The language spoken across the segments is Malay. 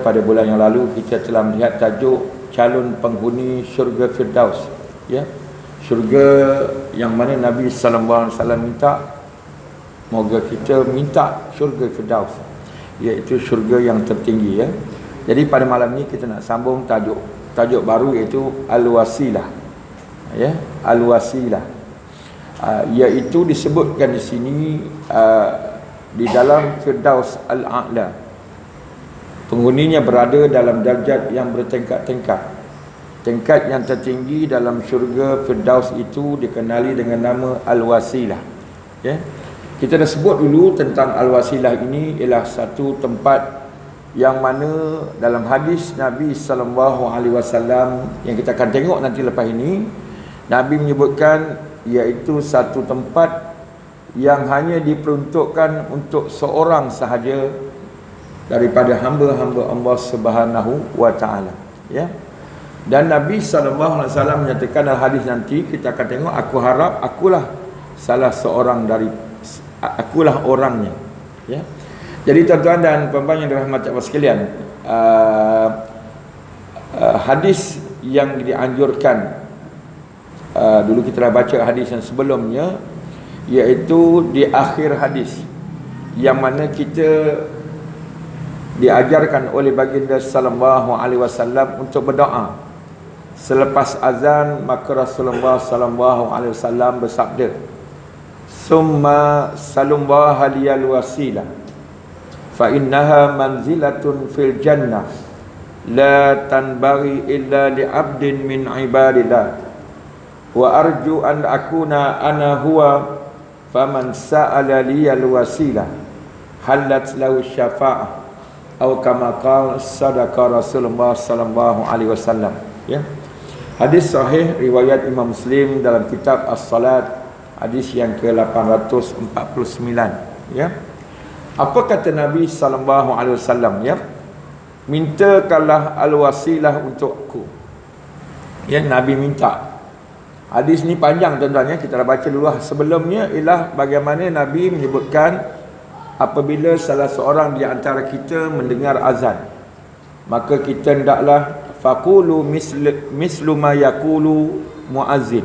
pada bulan yang lalu kita telah melihat tajuk calon penghuni syurga Firdaus, ya. Syurga yang mana Nabi sallallahu alaihi wasallam minta, moga kita minta syurga Firdaus, iaitu syurga yang tertinggi, ya. Jadi pada malam ni kita nak sambung tajuk baru, iaitu Al-Wasilah, ya, Al-Wasilah. Iaitu disebutkan di sini di dalam Firdaus Al-A'la, penghuninya berada dalam darjat yang bertingkat-tingkat. Tingkat yang tertinggi dalam syurga Firdaus itu dikenali dengan nama Al-Wasilah, ya. Kita dah sebut dulu tentang Al-Wasilah ini ialah satu tempat yang mana dalam hadis Nabi sallallahu alaihi wasallam yang kita akan tengok nanti lepas ini, Nabi menyebutkan iaitu satu tempat yang hanya diperuntukkan untuk seorang sahaja daripada hamba-hamba Allah Subhanahu wa taala, ya. Dan Nabi sallallahu alaihi wasallam menyatakan dalam hadis nanti kita akan tengok, aku harap akulah salah seorang dari akulah orangnya, ya. Jadi tuan-tuan dan puan-puan yang dirahmati Allah sekalian, hadis yang dianjurkan, dulu kita dah baca hadis yang sebelumnya, iaitu di akhir hadis yang mana kita diajarkan oleh baginda sallallahu alaihi wasallam untuk berdoa selepas azan. Maka Rasulullah sallallahu alaihi wasallam bersabda, summa sallallahu liyal wasilah fa innaha manzilatun fil jannah la tanbaghi illa li 'abdin min ibadillah wa arju an akuna ana huwa faman sa'ala liyal wasilah halat lahu syafa'ah atau kama qala sadaqa Rasulullah sallallahu alaihi wasallam, ya. Hadis sahih riwayat Imam Muslim dalam kitab As-Salat, hadis yang ke-849, ya. Apa kata Nabi sallallahu alaihi wasallam, ya? Mintakanlah al-wasilah untukku, ya. Nabi minta. Hadis ni panjang tuan-tuan, ya. Kita dah baca dulu sebelumnya, ialah bagaimana Nabi menyebutkan apabila salah seorang di antara kita mendengar azan, maka kita hendaklah faqulu mislu ma yaqulu muazzin,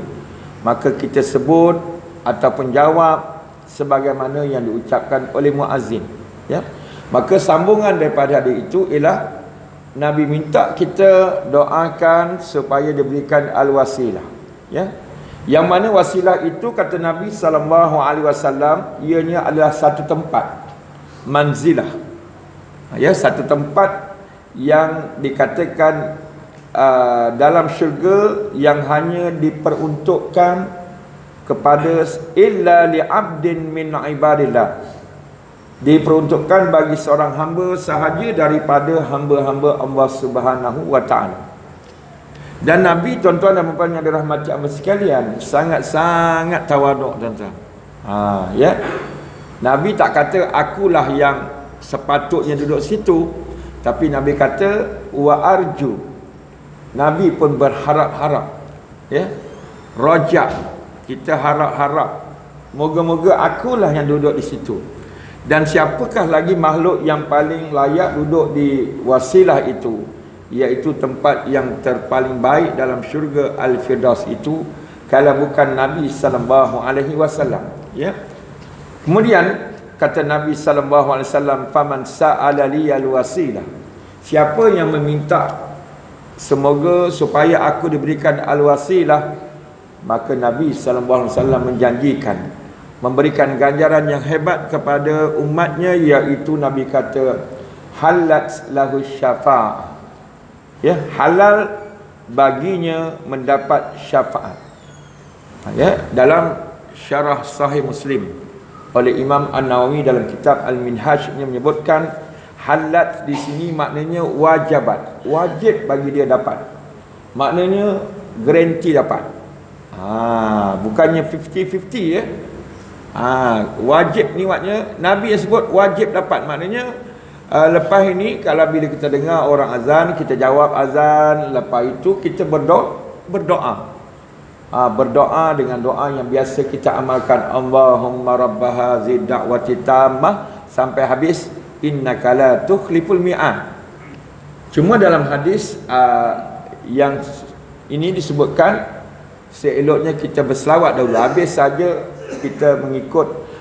maka kita sebut ataupun jawab sebagaimana yang diucapkan oleh muazzin, ya. Maka sambungan daripada hadis itu ialah Nabi minta kita doakan supaya diberikan al-wasilah, ya. Yang mana wasilah itu kata Nabi sallallahu alaihi wasallam, ianya adalah satu tempat, manzilah, ya, satu tempat yang dikatakan dalam syurga yang hanya diperuntukkan kepada illa li 'abdin min ibadillah, diperuntukkan bagi seorang hamba sahaja daripada hamba-hamba Allah Subhanahu wa taala. Dan Nabi, tuan-tuan dan puan-puan yang dirahmati Allah sekalian, sangat-sangat tawaduk, tuan-tuan. Ya. Nabi tak kata akulah yang sepatutnya duduk situ, tapi Nabi kata wa arju. Nabi pun berharap-harap, ya. Rajak, kita harap-harap moga-moga akulah yang duduk di situ. Dan siapakah lagi makhluk yang paling layak duduk di wasilah itu, iaitu tempat yang terpaling baik dalam syurga Al-Firdaus itu, kalau bukan Nabi sallallahu alaihi wasallam, ya. Kemudian kata Nabi sallallahu alaihi wasallam, faman sa'ala liyal wasilah, siapa yang meminta semoga supaya aku diberikan al-wasilah, maka Nabi sallallahu alaihi wasallam menjanjikan memberikan ganjaran yang hebat kepada umatnya, iaitu Nabi kata halat lahu syafa'ah, ya, halal baginya mendapat syafaat, ya. Dalam syarah Sahih Muslim oleh Imam An-Nawawi dalam kitab Al-Minhaj menyebutkan halat di sini maknanya wajibat, wajib bagi dia dapat, maknanya garanti dapat. Bukannya 50-50, ya. Wajib ni maknanya Nabi yang sebut wajib dapat, maknanya lepas ini kalau bila kita dengar orang azan, kita jawab azan, lepas itu kita berdoa. Berdoa dengan doa yang biasa kita amalkan, Allahumma rabba hazi da'wati tammah, sampai habis innaka la tukhliful mi'ad. Cuma dalam hadis yang ini disebutkan seeloknya kita berselawat dahulu. Habis saja kita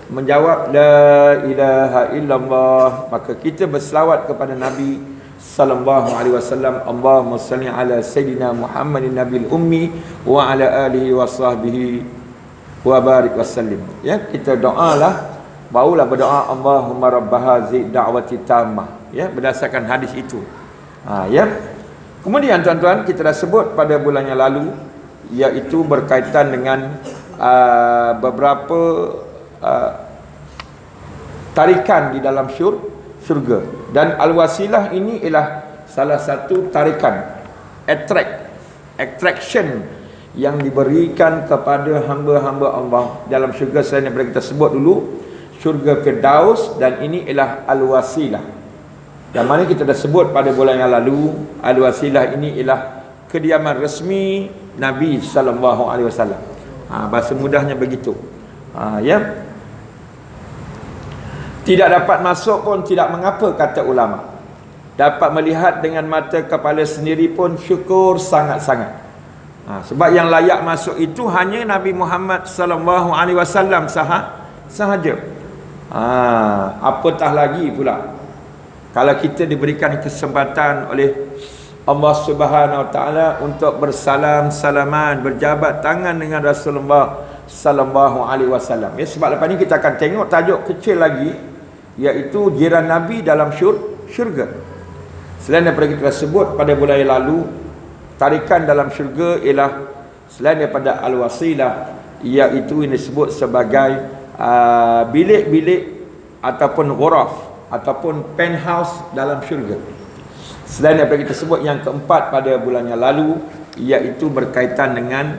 menjawab la ilaha illallah, maka kita berselawat kepada Nabi sallallahu alaihi wasallam. Allahumma salli ala sayyidina Muhammadin nabil ummi wa ala alihi wa sahbihi wa barik wasallim. Ya, kita doalah, barulah berdoa Allahumma rabb hazi da'wati tammah, ya, berdasarkan hadis itu. Ya. Kemudian tuan-tuan, kita dah sebut pada bulan yang lalu, iaitu berkaitan dengan beberapa tarikan di dalam syurga. Dan al-wasilah ini ialah salah satu tarikan, attraction yang diberikan kepada hamba-hamba Allah dalam syurga. Selain daripada kita sebut dulu syurga Firdaus, dan ini ialah al-wasilah. Yang mana kita dah sebut pada bulan yang lalu, al-wasilah ini ialah kediaman resmi Nabi sallallahu alaihi wasallam. Bahasa mudahnya begitu. Ya. Tidak dapat masuk pun tidak mengapa, kata ulama. Dapat melihat dengan mata kepala sendiri pun syukur sangat-sangat. Sebab yang layak masuk itu hanya Nabi Muhammad sallallahu alaihi wasallam sahaja. Apatah lagi pula kalau kita diberikan kesempatan oleh Allah Subhanahu Wa Taala untuk bersalam-salaman, berjabat tangan dengan Rasulullah sallallahu alaihi wasallam. Ya, sebab lepas ni kita akan tengok tajuk kecil lagi, iaitu jiran Nabi dalam syurga. Selain daripada kita sebut pada bulan yang lalu, tarikan dalam syurga ialah selain daripada al-wasilah, iaitu ini disebut sebagai bilik-bilik ataupun ghuraf ataupun penthouse dalam syurga. Selain daripada kita sebut yang keempat pada bulan yang lalu, iaitu berkaitan dengan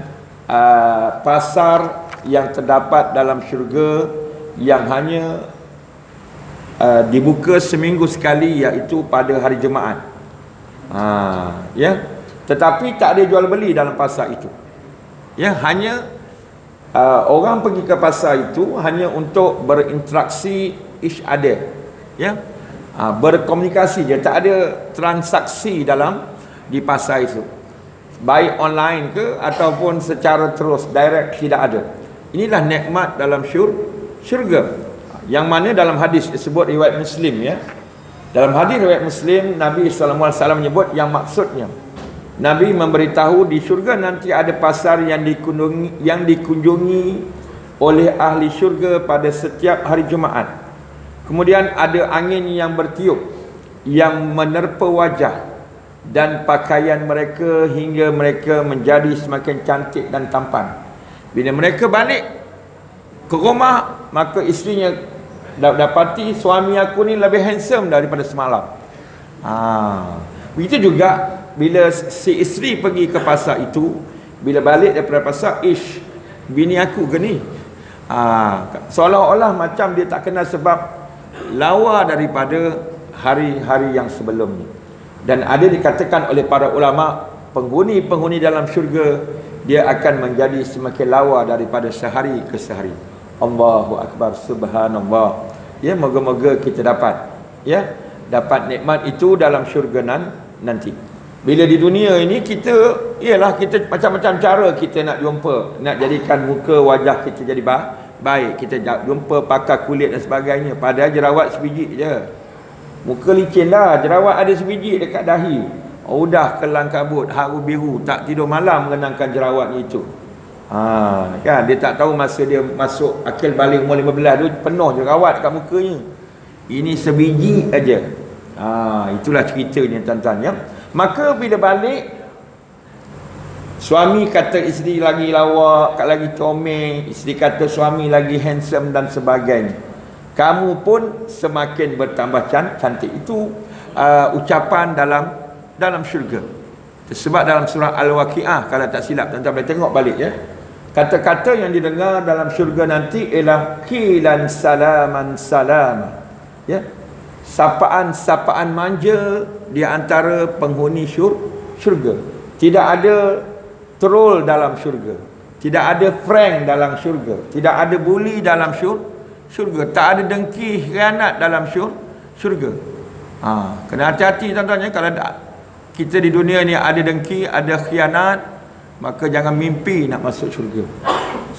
pasar yang terdapat dalam syurga yang hanya dibuka seminggu sekali, iaitu pada hari Jumaat. Ya, tetapi tak ada jual beli dalam pasar itu. Ya, hanya orang pergi ke pasar itu hanya untuk berinteraksi each other. Ya, berkomunikasi je, tak ada transaksi di pasar itu, baik online ke ataupun secara terus direct, tidak ada. Inilah nikmat dalam syurga, yang mana dalam hadis disebut riwayat Muslim, ya. Dalam hadis riwayat Muslim, Nabi sallallahu alaihi wasallam menyebut yang maksudnya, Nabi memberitahu di syurga nanti ada pasar yang dikunjungi oleh ahli syurga pada setiap hari Jumaat. Kemudian ada angin yang bertiup yang menerpa wajah dan pakaian mereka hingga mereka menjadi semakin cantik dan tampan. Bila mereka balik ke rumah, maka isterinya dapati suami aku ni lebih handsome daripada semalam. Begitu juga bila si isteri pergi ke pasar itu, bila balik daripada pasar, bini aku ke ni? Seolah-olah macam dia tak kenal, sebab lawa daripada hari-hari yang sebelumnya. Dan ada dikatakan oleh para ulama, penghuni-penghuni dalam syurga dia akan menjadi semakin lawa daripada sehari ke sehari. Allahu Akbar, subhanallah. Ya, moga-moga kita dapat nikmat itu dalam syurga nanti. Bila di dunia ini kita macam-macam cara kita nak jumpa, nak jadikan muka wajah kita jadi baik. Kita jumpa pakar kulit dan sebagainya, padahal jerawat sebiji je. Muka licin dah, jerawat ada sebiji dekat dahi. Udah kelang kabut, haru biru, tak tidur malam mengenangkan jerawat itu. Kan dia tak tahu masa dia masuk akil balik umur 15 tu penuh jerawat kat mukanya. Ini sebiji aja. Itulah ceritanya, tuan-tuan, ya. Maka bila balik, suami kata isteri lagi lawak, lagi comel, isteri kata suami lagi handsome dan sebagainya. Kamu pun semakin bertambah cantik. Itu ucapan dalam syurga. Sebab dalam surah Al-Waqiah, kalau tak silap, tuan-tuan boleh tengok balik, ya. Kata-kata yang didengar dalam syurga nanti ialah qilan salaman salama. Ya. Sapaan-sapaan manja di antara penghuni syurga. Tidak ada troll dalam syurga, tidak ada prank dalam syurga, tidak ada bully dalam syurga, tak ada dengki, khianat dalam syurga. Kena hati-hati, tuan-tuan, ya. Kalau kita di dunia ni ada dengki, ada khianat, maka jangan mimpi nak masuk syurga.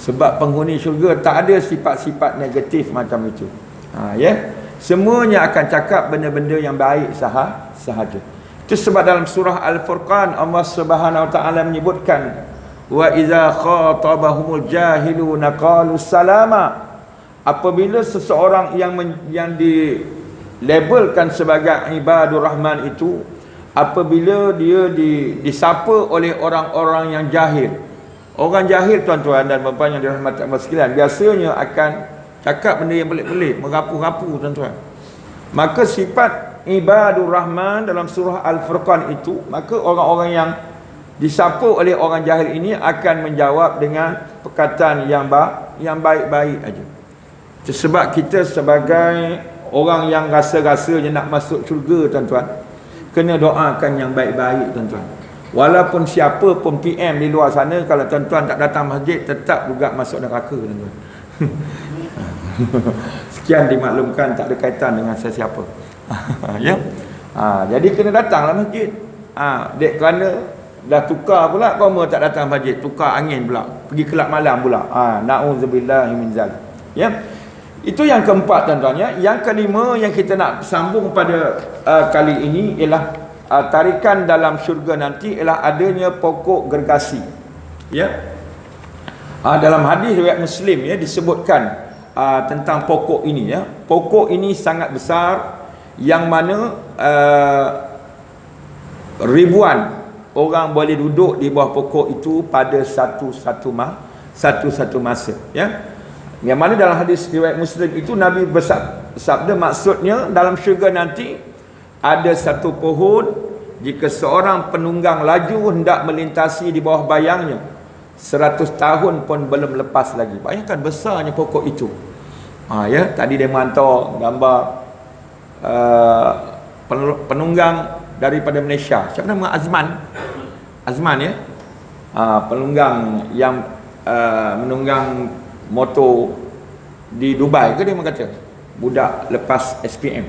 Sebab penghuni syurga tak ada sifat-sifat negatif macam itu. Ya. Semuanya akan cakap benda-benda yang baik sahaja. Itu sebab dalam surah Al-Furqan Allah Subhanahu wa taala menyebutkan wa iza khatabahumul jahiluna qalu salama. Apabila seseorang yang dilabelkan sebagai ibadur rahman itu, apabila dia disapa oleh orang-orang yang jahil. Orang jahil tuan-tuan dan puan-puan yang dirahmati Allah sekalian, biasanya akan cakap benda yang pelik-pelik, merapu-rapu tuan-tuan. Maka sifat ibadur rahman dalam surah Al-Furqan itu, maka orang-orang yang disapa oleh orang jahil ini akan menjawab dengan perkataan yang baik-baik aja. Sebab kita sebagai orang yang rasa-rasanya nak masuk syurga tuan-tuan, kena doakan yang baik-baik tuan-tuan. Walaupun siapa pun PM di luar sana, kalau tuan-tuan tak datang masjid, tetap juga masuk neraka tuan-tuan. Sekian dimaklumkan, tak ada kaitan dengan sesiapa. Ya. Jadi kena datanglah masjid. Dek kerana dah tukar pula kau tak datang masjid, tukar angin pula, pergi kelab malam pula. Nauzubillahi min zalik. Ya. Itu yang keempat tuan-tuan ya. Yang kelima yang kita nak sambung pada kali ini ialah tarikan dalam syurga nanti ialah adanya pokok gergasi. Ya. Dalam hadis riwayat Muslim ya disebutkan tentang pokok ini ya. Pokok ini sangat besar yang mana ribuan orang boleh duduk di bawah pokok itu pada satu-satu masa ya. Yang mana dalam hadis riwayat Muslim itu Nabi bersabda, maksudnya dalam syurga nanti ada satu pohon, jika seorang penunggang laju hendak melintasi di bawah bayangnya 100 tahun pun belum lepas lagi. Bayangkan besarnya pokok itu. Ya, tadi dia hantar gambar penunggang daripada Malaysia. Siapa nama? Azman ya. Penunggang yang menunggang motor di Dubai ke dia kata budak lepas SPM.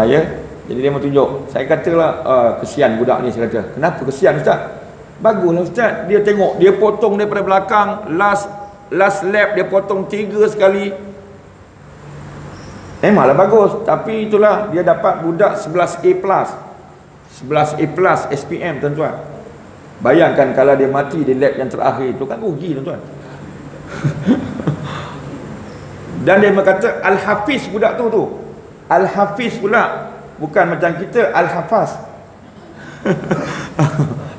Ya. Jadi dia mau tunjuk. Saya katalah kesian budak ni, saya kata. Kenapa kesian ustaz? Baguslah ustaz, dia tengok dia potong daripada belakang, last lap dia potong 3 sekali. Memanglah bagus, tapi itulah dia dapat budak 11A+. 11A+ SPM tuan-tuan. Bayangkan kalau dia mati di lap yang terakhir itu, kan rugi tuan-tuan. Dan dia berkata Al-Hafiz budak tu. Al-Hafiz pula, bukan macam kita Al-Hafaz.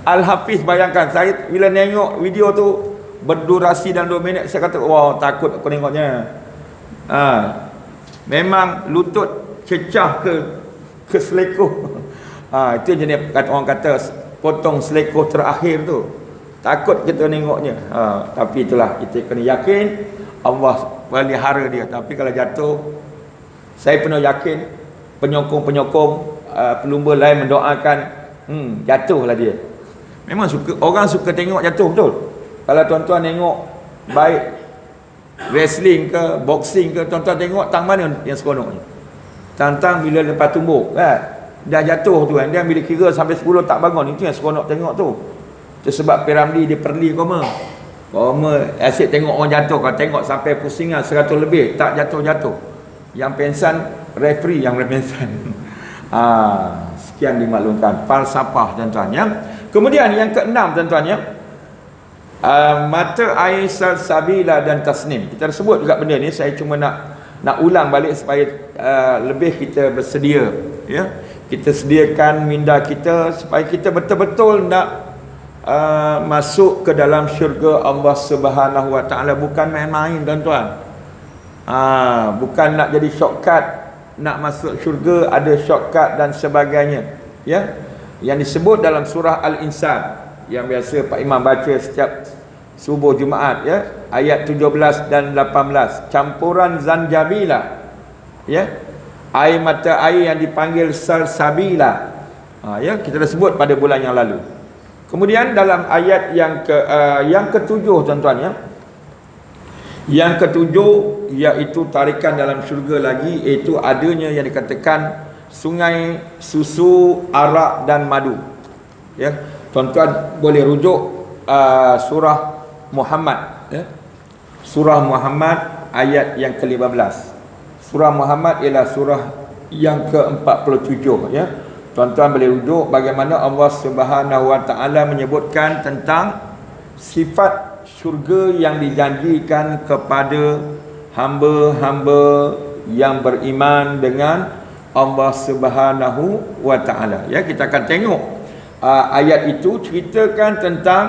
Al-Hafiz, bayangkan saya bila tengok video tu berdurasi dalam 2 minit, saya kata wow, takut aku tengoknya. Memang lutut cecah ke selekoh. Itu jenis orang kata potong selekoh terakhir tu. Takut kita tengoknya. Tapi itulah, kita kena yakin Allah pelihara dia. Tapi kalau jatuh, saya pernah yakin penyokong-penyokong pelumba lain mendoakan jatuhlah dia. Memang orang suka tengok jatuh betul. Kalau tuan-tuan tengok baik wrestling ke boxing ke, tuan-tuan tengok tang mana yang seronok ni? Tang bila lepas tumbuk kan, dah jatuh tu kan, dia bila kira sampai 10 tak bangun, itu yang seronok tengok tu. Itu sebab Piramli dia perli koma asyik tengok orang jatuh. Kalau tengok sampai pusingan 100 lebih tak jatuh-jatuh, yang pensan referee yang pensan. Sekian dimaklumkan falsafah tuan-tuan ya. Kemudian yang keenam tuan-tuan ya, mata air salsabila dan tasnim. Kita sebut juga benda ni, saya cuma nak ulang balik supaya lebih kita bersedia ya. Kita sediakan minda kita supaya kita betul-betul nak masuk ke dalam syurga Allah Subhanahu wa taala. Bukan main-main tuan-tuan. Bukan nak jadi shortcut nak masuk syurga, ada shortcut dan sebagainya ya. Yang disebut dalam surah Al-Insan yang biasa Pak Imam baca setiap subuh Jumaat ya, ayat 17 dan 18, campuran zanjabila ya, air mata air yang dipanggil salsabila ya, kita dah sebut pada bulan yang lalu. Kemudian dalam ayat yang ketujuh tuan-tuan ya, yang ketujuh iaitu tarikan dalam syurga lagi, iaitu adanya yang dikatakan sungai susu, arak dan madu. Ya, tuan-tuan boleh rujuk surah Muhammad, ya. Surah Muhammad ayat yang ke-15. Surah Muhammad ialah surah yang ke-47, ya. Tuan-tuan boleh rujuk bagaimana Allah Subhanahu Wa Taala menyebutkan tentang sifat syurga yang dijanjikan kepada hamba-hamba yang beriman dengan Allah Subhanahu Wa Taala. Ya, kita akan tengok ayat itu ceritakan tentang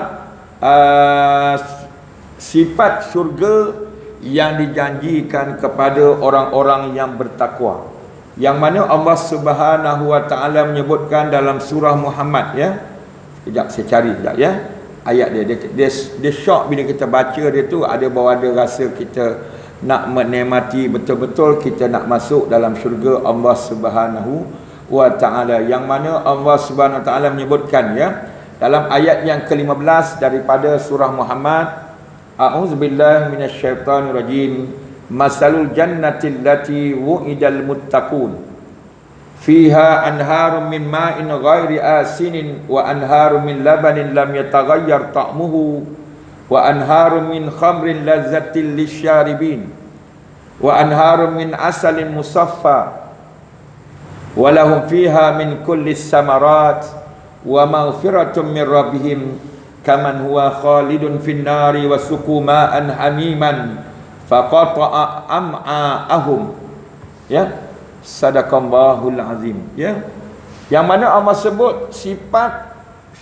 sifat syurga yang dijanjikan kepada orang-orang yang bertakwa, yang mana Allah Subhanahu Wa Taala menyebutkan dalam surah Muhammad, ya. Sekejap saya cari sekejap, ya. Ayat dia syok bila kita baca dia tu, ada bawa ada rasa kita nak menikmati betul-betul, kita nak masuk dalam syurga Allah Subhanahu Wa Taala, yang mana Allah Subhanahu Wa Taala menyebutkan, ya, dalam ayat yang ke-15 daripada surah Muhammad. A'udzubillahi minasyaitonirrajim. Masalul jannatil lati wu'idal muttaqun fiha anharun min ma'in ghairi asinin wa anharun min labanin lam yataghayyar ta'muhu wa anharun min khamrin lazzatil lisyaribin wa anharun min asalin musaffa wa lahum fiha min kulli samarat wa maghfiratun min rabbihim kaman huwa khalidun fin nari wa suqu ma'an hamiman faqata'a am'a'ahum. Ya, sadaqallahul azim. Ya, yang mana Allah sebut sifat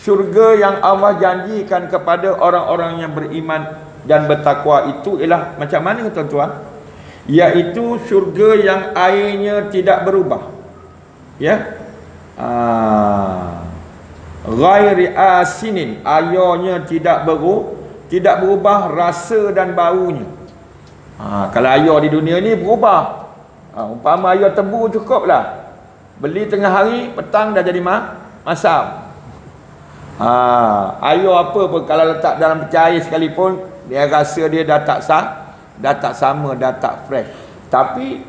syurga yang Allah janjikan kepada orang-orang yang beriman dan bertakwa itu ialah macam mana, tuan-tuan? Iaitu syurga yang airnya tidak berubah. Ya, ghairi asinin, airnya tidak berubah rasa dan baunya. Kalau air di dunia ni berubah, umpama air tebu cukuplah, beli tengah hari, petang dah jadi masam. Air apa pun kalau letak dalam pecah air sekalipun, dia rasa dia dah tak sama, dah tak fresh. Tapi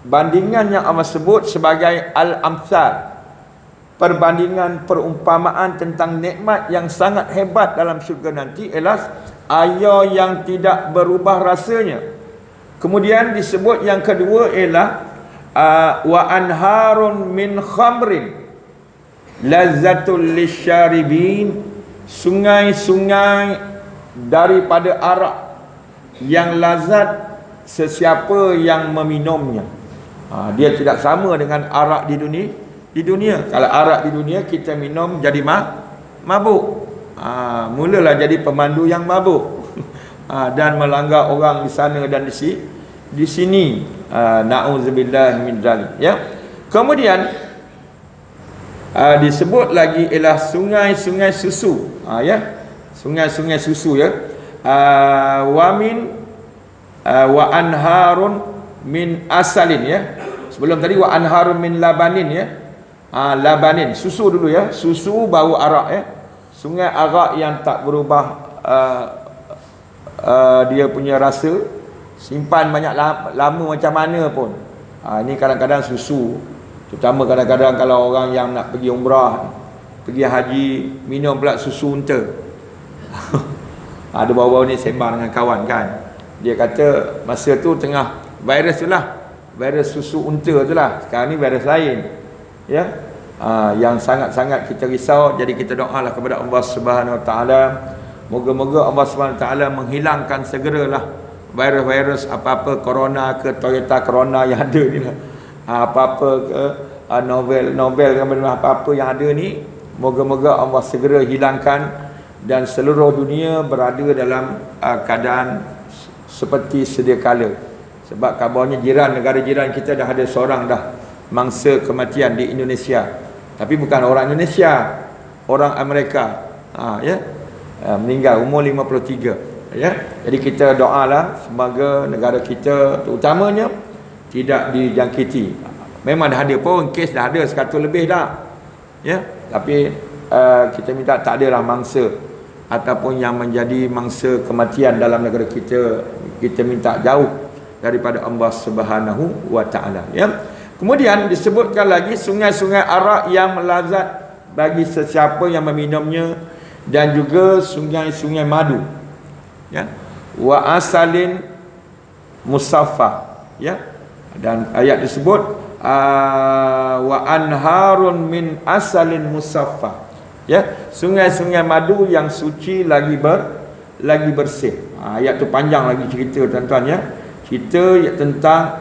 bandingan yang Allah sebut sebagai al-amsal, perbandingan perumpamaan tentang nikmat yang sangat hebat dalam syurga nanti ialah air yang tidak berubah rasanya. Kemudian disebut yang kedua ialah wa anharun min khamrin lazzatul lisyaribin, sungai-sungai daripada arak yang lazat sesiapa yang meminumnya. Dia tidak sama dengan arak di dunia. Kalau arak di dunia kita minum jadi mabuk. Mulalah jadi pemandu yang mabuk. Dan melanggar orang di sana dan di sini. Na'udzubillah min dzalik, ya. Kemudian disebut lagi ialah sungai-sungai susu, ya. Sungai-sungai susu, ya. Wa anharun min asalin, ya. Sebelum tadi wa anharun min labanin, ya. Labanin, susu dulu, ya. Susu baru arak, ya. Sungai arak yang tak berubah dia punya rasa, simpan banyak lama macam mana pun. Ini kadang-kadang susu, terutama kadang-kadang kalau orang yang nak pergi umrah, pergi haji, minum pula susu unta. Ada bawa-bawa ni sembang dengan kawan kan, dia kata masa tu tengah virus tu lah, virus susu unta tu lah. Sekarang ni virus lain, ya. Yang sangat-sangat kita risau. Jadi kita doalah kepada Allah Subhanahu Wa Taala, moga-moga Allah Subhanahu Wa Taala menghilangkan segeralah virus-virus apa-apa, corona ke Toyota Corona yang ada ni lah, apa-apa ke novel apa-apa yang ada ni, moga-moga Allah segera hilangkan dan seluruh dunia berada dalam keadaan seperti sedia kala. Sebab kabarnya negara jiran kita dah ada seorang dah mangsa kematian di Indonesia, tapi bukan orang Indonesia, orang Amerika, ya, meninggal umur 53, ya. Jadi kita doalah semoga negara kita terutamanya tidak dijangkiti. Memang dah ada pun kes, dah ada 100 lebih dah, ya. Tapi kita minta tak adalah mangsa ataupun yang menjadi mangsa kematian dalam negara kita. Kita minta jauh daripada Allah Subhanahu Wa Taala, ya. Kemudian disebutkan lagi sungai-sungai arak yang melazat bagi sesiapa yang meminumnya, dan juga sungai-sungai madu, ya, wa asalin musaffa, ya. Dan ayat disebut wa anharun min asalin musaffa, ya, sungai-sungai madu yang suci lagi bersih. Ayat tu panjang lagi cerita tuan-tuan, ya. Cerita tentang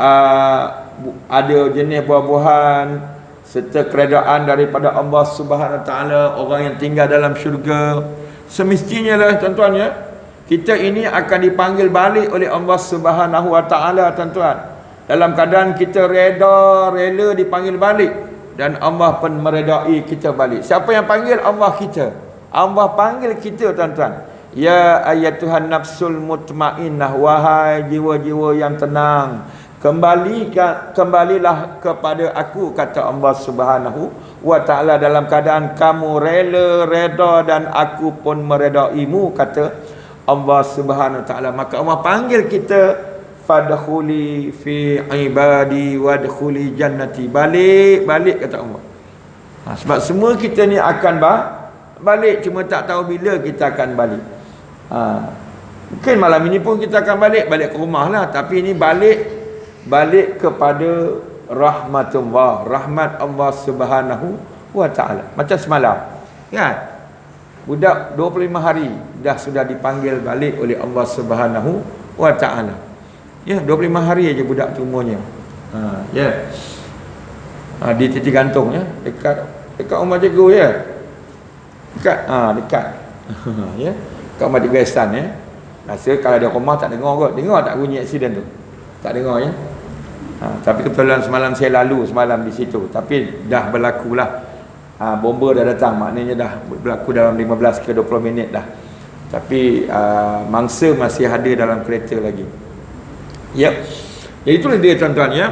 ada jenis buah-buahan serta keredaan daripada Allah Subhanahu Wa Taala, orang yang tinggal dalam syurga. Semestinya lah tuan-tuan, ya, kita ini akan dipanggil balik oleh Allah Subhanahu Wa Taala tuan-tuan, dalam keadaan kita rela dipanggil balik, dan Allah pun meredai kita balik. Siapa yang panggil? Allah kita. Allah panggil kita tuan-tuan. Ya ayyatuhan nafsul mutmainnah, wahai jiwa-jiwa yang tenang, kembalilah kepada aku, kata Allah Subhanahu Wa Taala, dalam keadaan kamu rela, reda, dan aku pun meredaimu, kata Allah Subhanahu Wa Taala. Maka Allah panggil kita, fadkhuli fi ibadi wadkhuli jannati, balik kata Allah. Sebab semua kita ni akan balik, cuma tak tahu bila kita akan balik. Mungkin malam ini pun kita akan balik ke rumah lah, tapi ini balik kepada rahmatullah, rahmat Allah Subhanahu Wa Taala. Macam semalam, kan, budak 25 hari sudah dipanggil balik oleh Allah Subhanahu Wa Taala. Ya, 25 hari aja budak tu umurnya. Ya. Di titik gantung, ya, dekat rumah cikgu, ya. Dekat. Ya. Dekat rumah cikgu Ihsan, ya. Rasa kalau dia rumah tak dengar kot. Dengar tak bunyi aksiden tu? Tak dengar, ya. Tapi kebetulan semalam saya lalu di situ, tapi dah berlaku lah. Bomba dah datang, maknanya dah berlaku dalam 15 ke 20 minit dah. Tapi mangsa masih ada dalam kereta lagi. Ya. Jadi itulah dia tuan-tuan, ya.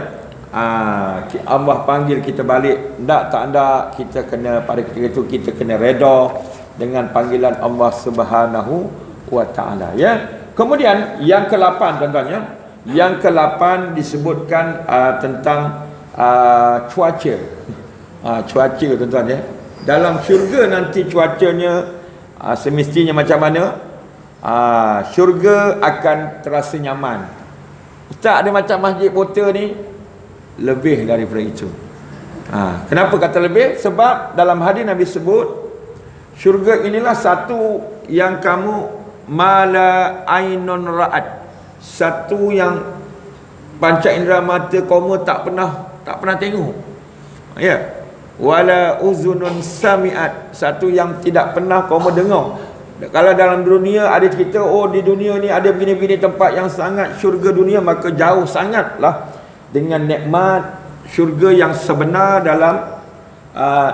Allah panggil kita balik, tak kita kena, pada ketika itu kita kena reda dengan panggilan Allah Subhanahu Wa Taala, ya. Kemudian yang ke-8 tuan-tuan, ya. Yang ke-8 disebutkan tentang cuaca. Cuaca tuan-tuan, ya. Dalam syurga nanti cuacanya semestinya macam mana? Syurga akan terasa nyaman. Ustaz, ada macam masjid Pota ni? Lebih daripada itu. Kenapa kata lebih? Sebab dalam hadis Nabi sebut, syurga inilah satu yang kamu mala ainun ra'at, satu yang panca indera mata kamu tak pernah tengok, ya. Wala uzunun sami'at, satu yang tidak pernah kamu dengar. Kalau dalam dunia ada cerita, di dunia ni ada begini-begini tempat yang sangat syurga dunia, maka jauh sangatlah dengan nikmat syurga yang sebenar dalam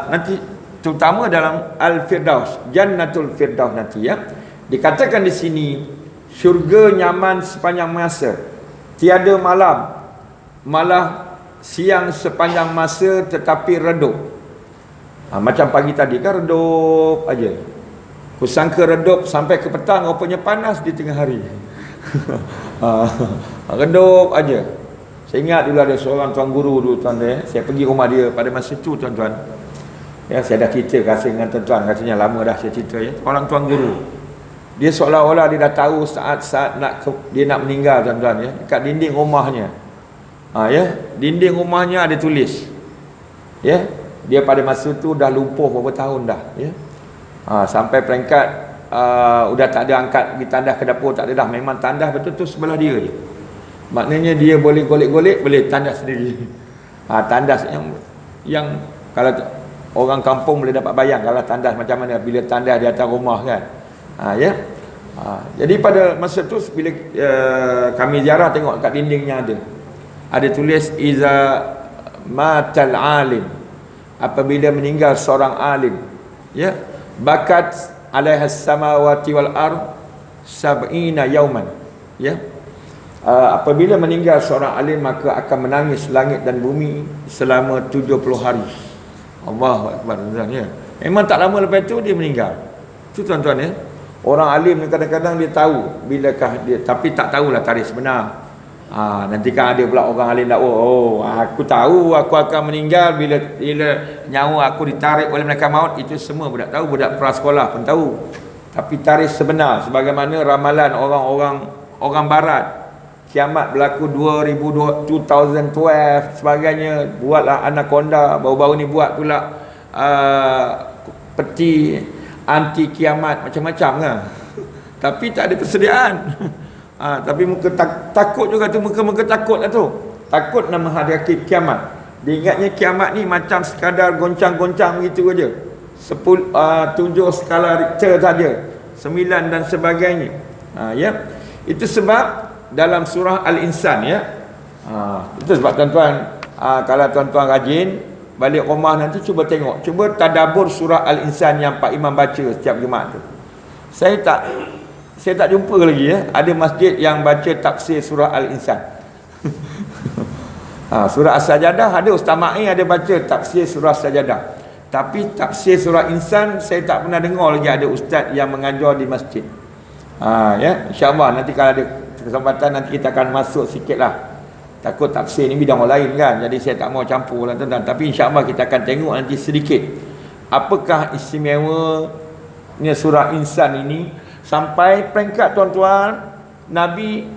nanti, terutama dalam Al-Firdaus, Jannatul Firdaus nanti, ya. Dikatakan di sini syurga nyaman sepanjang masa, tiada malam, malah siang sepanjang masa, tetapi redup. Macam pagi tadi kan redup aja. Kusangka redup sampai ke petang, rupanya panas di tengah hari. Redup aja. Saya ingat dulu ada seorang tuan guru dulu, tuan-tuan, saya pergi rumah dia pada masa itu, tuan-tuan. Ya, saya dah cerita kasih dengan tuan-tuan, katanya lama dah saya cerita, ya. Orang tuan guru, dia seolah-olah dia dah tahu saat-saat dia nak meninggal, tuan-tuan, ya. Dekat dinding rumahnya, ya, dinding rumahnya ada tulis, ya, dia pada masa tu dah lumpuh beberapa tahun dah, ya. Sampai peringkat udah tak ada angkat pergi tandas ke dapur, tak ada dah, memang tandas betul-betul sebelah dia je. Maknanya dia boleh golek-golek, boleh tandas sendiri. Tandas yang kalau orang kampung boleh dapat bayang kalau tandas macam mana bila tandas di atas rumah, kan. Ya. Jadi pada masa tu bila kami ziarah, tengok kat dindingnya ada tulis iza matal alim, apabila meninggal seorang alim, ya, bakat alaihas samawati wal ard sab'ina yauman, ya. Apabila meninggal seorang alim, maka akan menangis langit dan bumi selama 70 hari. Allahu akbar, ya. Memang tak lama lepas itu dia meninggal. Itu tuan-tuan, ya. Orang alim ni kadang-kadang dia tahu bilakah dia, tapi tak tahulah tarikh sebenar. Nanti kan ada pula orang alim dakwa, aku tahu aku akan meninggal bila nyawa aku ditarik oleh malaikat maut. Itu semua budak tahu, budak prasekolah pun tahu. Tapi tarikh sebenar sebagaimana ramalan orang barat, kiamat berlaku 2012 sebagainya, buatlah anaconda, baru-baru ni buat pula peti anti kiamat macam-macam kan. Tapi tak ada persediaan. Tapi muka takut juga tu, muka takut lah tu. Takut nak menghadapi kiamat. Dia ingatnya kiamat ni macam sekadar goncang-goncang begitu aja. 7 skala Richter saja, 9 dan sebagainya. Ya. Itu sebab dalam surah Al-Insan, ya. Itu sebab tuan-tuan, kalau tuan-tuan rajin balik rumah nanti cuba tengok, cuba tadabbur surah Al-Insan yang Pak Imam baca setiap Jumaat tu. Saya tak jumpa lagi, ya, ada masjid yang baca tafsir surah Al-Insan. Surah As-Sajadah ada, Ustaz Ma'i ada baca tafsir surah Sajadah. Tapi tafsir surah Insan saya tak pernah dengar lagi ada ustaz yang mengajar di masjid. Ya, insya-Allah nanti kalau ada kesempatan nanti kita akan masuk sikitlah. Takut tafsir ni bidang orang lain kan, jadi saya tak mau campur lah tuan-tuan. Tapi insya-Allah kita akan tengok nanti sedikit apakah istimewanya surah Insan ini sampai peringkat tuan-tuan Nabi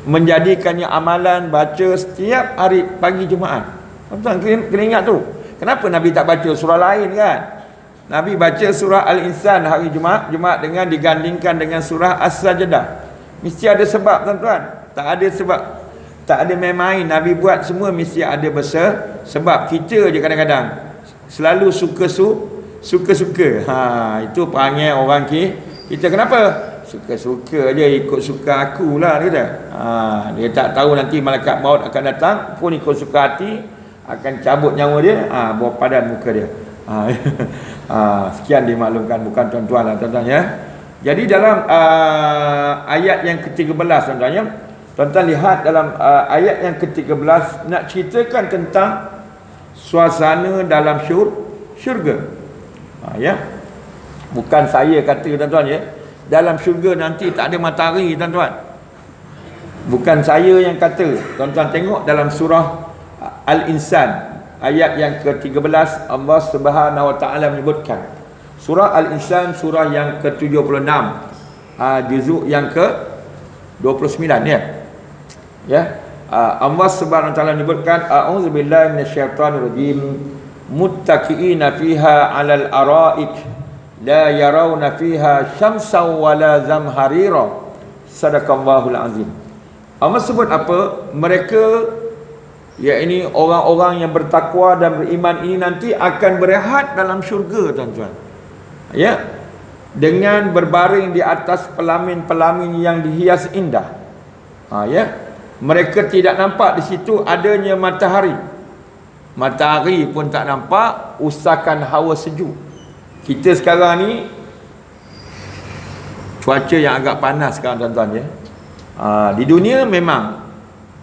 menjadikannya amalan baca setiap hari pagi Jumaat. Tuan-tuan kena ingat tu. Kenapa Nabi tak baca surah lain kan? Nabi baca surah Al-Insan hari Jumaat dengan digandingkan dengan surah As-Sajadah. Mesti ada sebab tuan-tuan. Tak ada sebab, tak ada main-main. Nabi buat semua mesti ada sebab. Kita je kadang-kadang selalu suka-suka. Itu panggil orang kita kenapa? Suka-suka je, ikut suka aku lah dia kata. Dia tak tahu nanti malaikat maut akan datang pun ikut suka hati, akan cabut nyawa dia, bawa padan muka dia. Sekian dimaklumkan, bukan tuan-tuan lah tuan-tuan, ya. Jadi dalam ayat yang ke-13 tuan-tuan, ya, tuan-tuan lihat dalam ayat yang ke-13 nak ceritakan tentang suasana dalam syurga. Ya. Bukan saya kata tuan-tuan, ya, dalam syurga nanti tak ada matahari tuan-tuan. Bukan saya yang kata. Tuan-tuan tengok dalam surah Al-Insan ayat yang ke-13, Allah Subhanahu Wa Taala menyebutkan. Surah Al-Insan surah yang ke-76, juzuk yang ke-29, ya. Ya. Allah Subhanahu Wa Taala menyebutkan, a'udzubillahi minasyaitonirrajim, muttaqiina fiha 'alal ara'ik la yarawna fiha syamsan wala zamharira. Sadaqallahul azim. Allah sebut apa? Mereka, yakni orang-orang yang bertakwa dan beriman ini nanti akan berehat dalam syurga tuan-tuan. Ya. Dengan berbaring di atas pelamin-pelamin yang dihias indah. Ya. Mereka tidak nampak di situ adanya matahari. Matahari pun tak nampak, usakan hawa sejuk. Kita sekarang ni cuaca yang agak panas sekarang tuan-tuan, ya. Di dunia memang,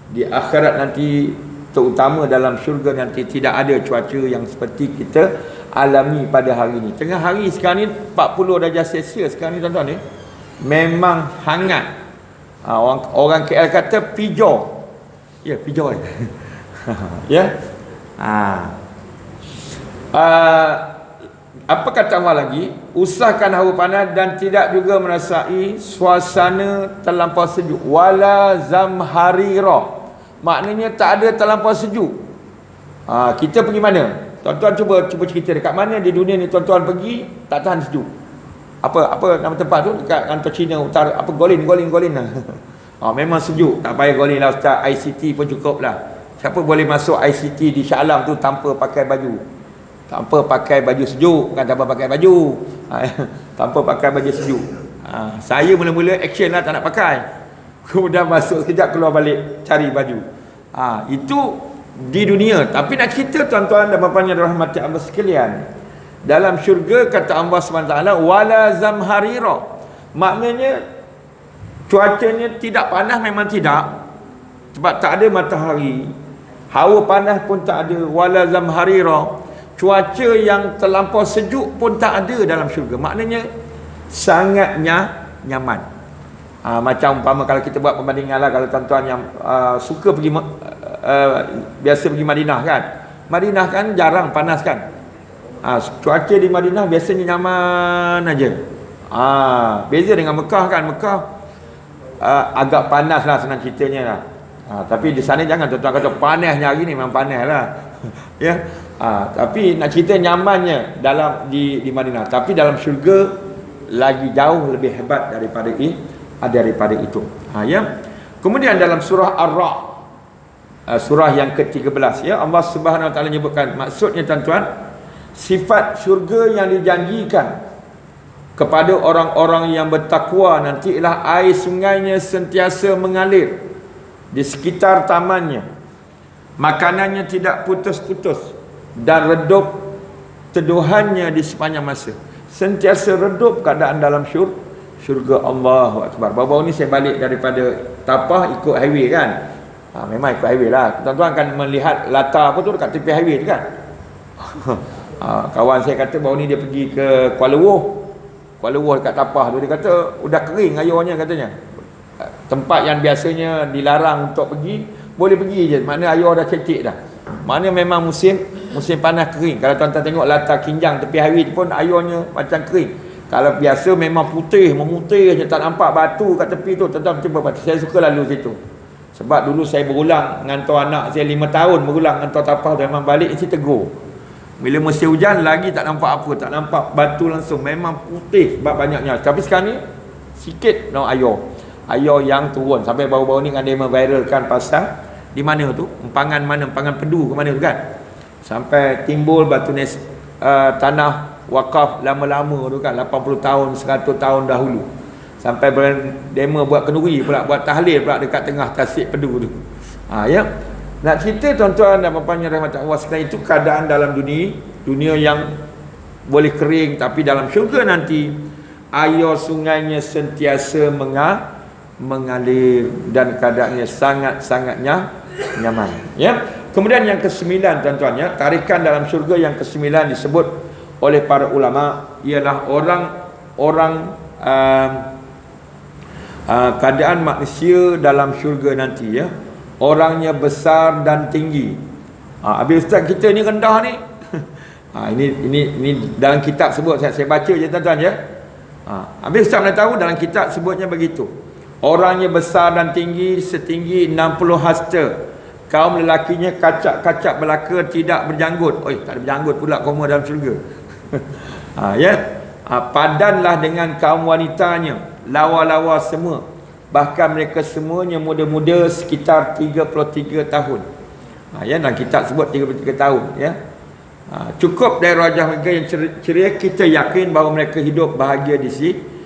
di akhirat nanti, terutama dalam syurga nanti, tidak ada cuaca yang seperti kita alami pada hari ini. Tengah hari sekarang ni 40 darjah Celsius sekarang ni tuan-tuan, ya. Memang hangat. Orang KL kata pijo. Ya, pijo. Ya. Apa kata Allah lagi? Usahkan hawa panas dan tidak juga merasai suasana terlampau sejuk. Wala zamharira. Maknanya tak ada terlampau sejuk. Kita pergi mana? Tuan-tuan cuba cerita dekat mana di dunia ni tuan-tuan pergi tak tahan sejuk. Apa nama tempat tu dekat kantor Cina utara, apa Golin. Memang sejuk. Tak payah Golin lah Ustaz, ICT pun cukup lah. Siapa boleh masuk ICT di Shah Alam tu tanpa pakai baju? Tanpa pakai baju sejuk, bukan tanpa pakai baju. Tanpa pakai baju sejuk. Saya mula-mula action lah, tak nak pakai. Kemudian masuk sekejap, keluar balik cari baju. Itu di dunia. Tapi nak cerita tuan-tuan dan puan-puan yang dirahmati Allah sekalian, dalam syurga kata Allah SWT, wala zamharira. Maknanya cuacanya tidak panas, memang tidak, sebab tak ada matahari. Hawa panas pun tak ada. Wala zamharira. Cuaca yang terlampau sejuk pun tak ada dalam syurga. Maknanya sangat nyaman. Macam umpama kalau kita buat perbandingan lah, kalau tuan-tuan yang suka pergi biasa pergi Madinah kan. Madinah kan jarang panas kan. Cuaca di Madinah biasanya nyaman aja. Beza dengan Mekah kan. Mekah agak panas lah senang ceritanya lah. Tapi di sana jangan tuan-tuan kata panasnya hari ni, memang panas lah. Ya. Tapi nak cerita nyamannya dalam di Madinah. Tapi dalam syurga lagi jauh lebih hebat daripada itu. Ya. Kemudian dalam surah Ar-Ra'd, surah yang ke-13, ya, Allah Subhanahu Wa Taala menyebutkan, maksudnya tuan-tuan, sifat syurga yang dijanjikan kepada orang-orang yang bertakwa nanti ialah air sungainya sentiasa mengalir di sekitar tamannya, makanannya tidak putus-putus, dan redup teduhannya di sepanjang masa. Sentiasa redup keadaan dalam syurga. Allahu Akbar. Baru-baru ni saya balik daripada Tapah ikut highway kan. Memang ikut highway lah. Tuan-tuan akan melihat latar apa tu dekat tepi highway tu kan. Kawan saya kata baru ni dia pergi ke Kuala Lumpur dekat Tapah tu, dia kata udah kering airnya katanya. Tempat yang biasanya dilarang untuk pergi, boleh pergi je. Makna air dah cetek dah. Makna memang musim panas kering. Kalau tuan-tuan tengok latar Kinjang tepi highway pun airnya macam kering. Kalau biasa memang putih, memutih je, tak nampak batu kat tepi tu. Tuan-tuan cuba batu. Saya suka lalu situ. Sebab dulu saya berulang ngantar anak saya 5 tahun berulang ngantar Tapah, memang balik mesti tegur. Bila musim hujan lagi tak nampak apa, tak nampak batu langsung, memang putih sebab banyaknya. Tapi sekarang ni sikit no air yang turun. Sampai baru-baru ni kan dia memviralkan pasal di mana tu, empangan Pedu ke mana tu kan, sampai timbul batu tanah wakaf lama-lama tu kan, 80 tahun 100 tahun dahulu, sampai demo buat kenduri pula, buat tahlil pula dekat tengah tasik Pedu tu. Ya, nak cerita tuan-tuan dan puan-puan yang rahmat Allah sekalian, itu keadaan dalam dunia yang boleh kering, tapi dalam syurga nanti air sungainya sentiasa mengalir dan keadaannya sangat-sangatnya nyaman. Ya. Kemudian yang ke-9 tuan-tuan, ya, tarikan dalam syurga yang ke-9 disebut oleh para ulama ialah orang keadaan manusia dalam syurga nanti, ya. Orangnya besar dan tinggi. Habis ustaz kita ni rendah ni. Ini dalam kitab sebut, saya baca je tuan-tuan, ya. Habis ustaz nak tahu dalam kitab sebutnya begitu. Orangnya besar dan tinggi setinggi 60 hasta. Kaum lelakinya kacak-kacak belaka, tidak berjanggut. Tak ada berjanggut pula kaum dalam syurga. Ya. Padanlah dengan kaum wanitanya, lawa-lawa semua. Bahkan mereka semuanya muda-muda, sekitar 33 tahun. Ya, dalam kitab sebut 33 tahun, ya. Cukup dari wajah mereka yang ceria, kita yakin bahawa mereka hidup bahagia di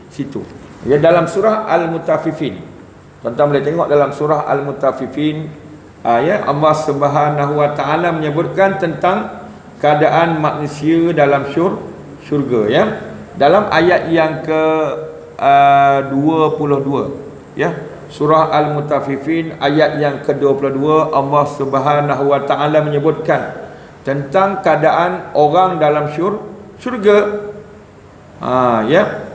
situ. Ya, dalam surah Al-Mutaffifin, tuan-tuan boleh tengok dalam surah Al-Mutaffifin, ya, Allah Subhanahu Wa Taala menyebutkan tentang keadaan manusia dalam syurga, ya. Dalam ayat yang ke 22, ya, surah Al-Mutaffifin ayat yang ke-22, Allah Subhanahu Wa Taala menyebutkan tentang keadaan orang dalam syurga. Ya,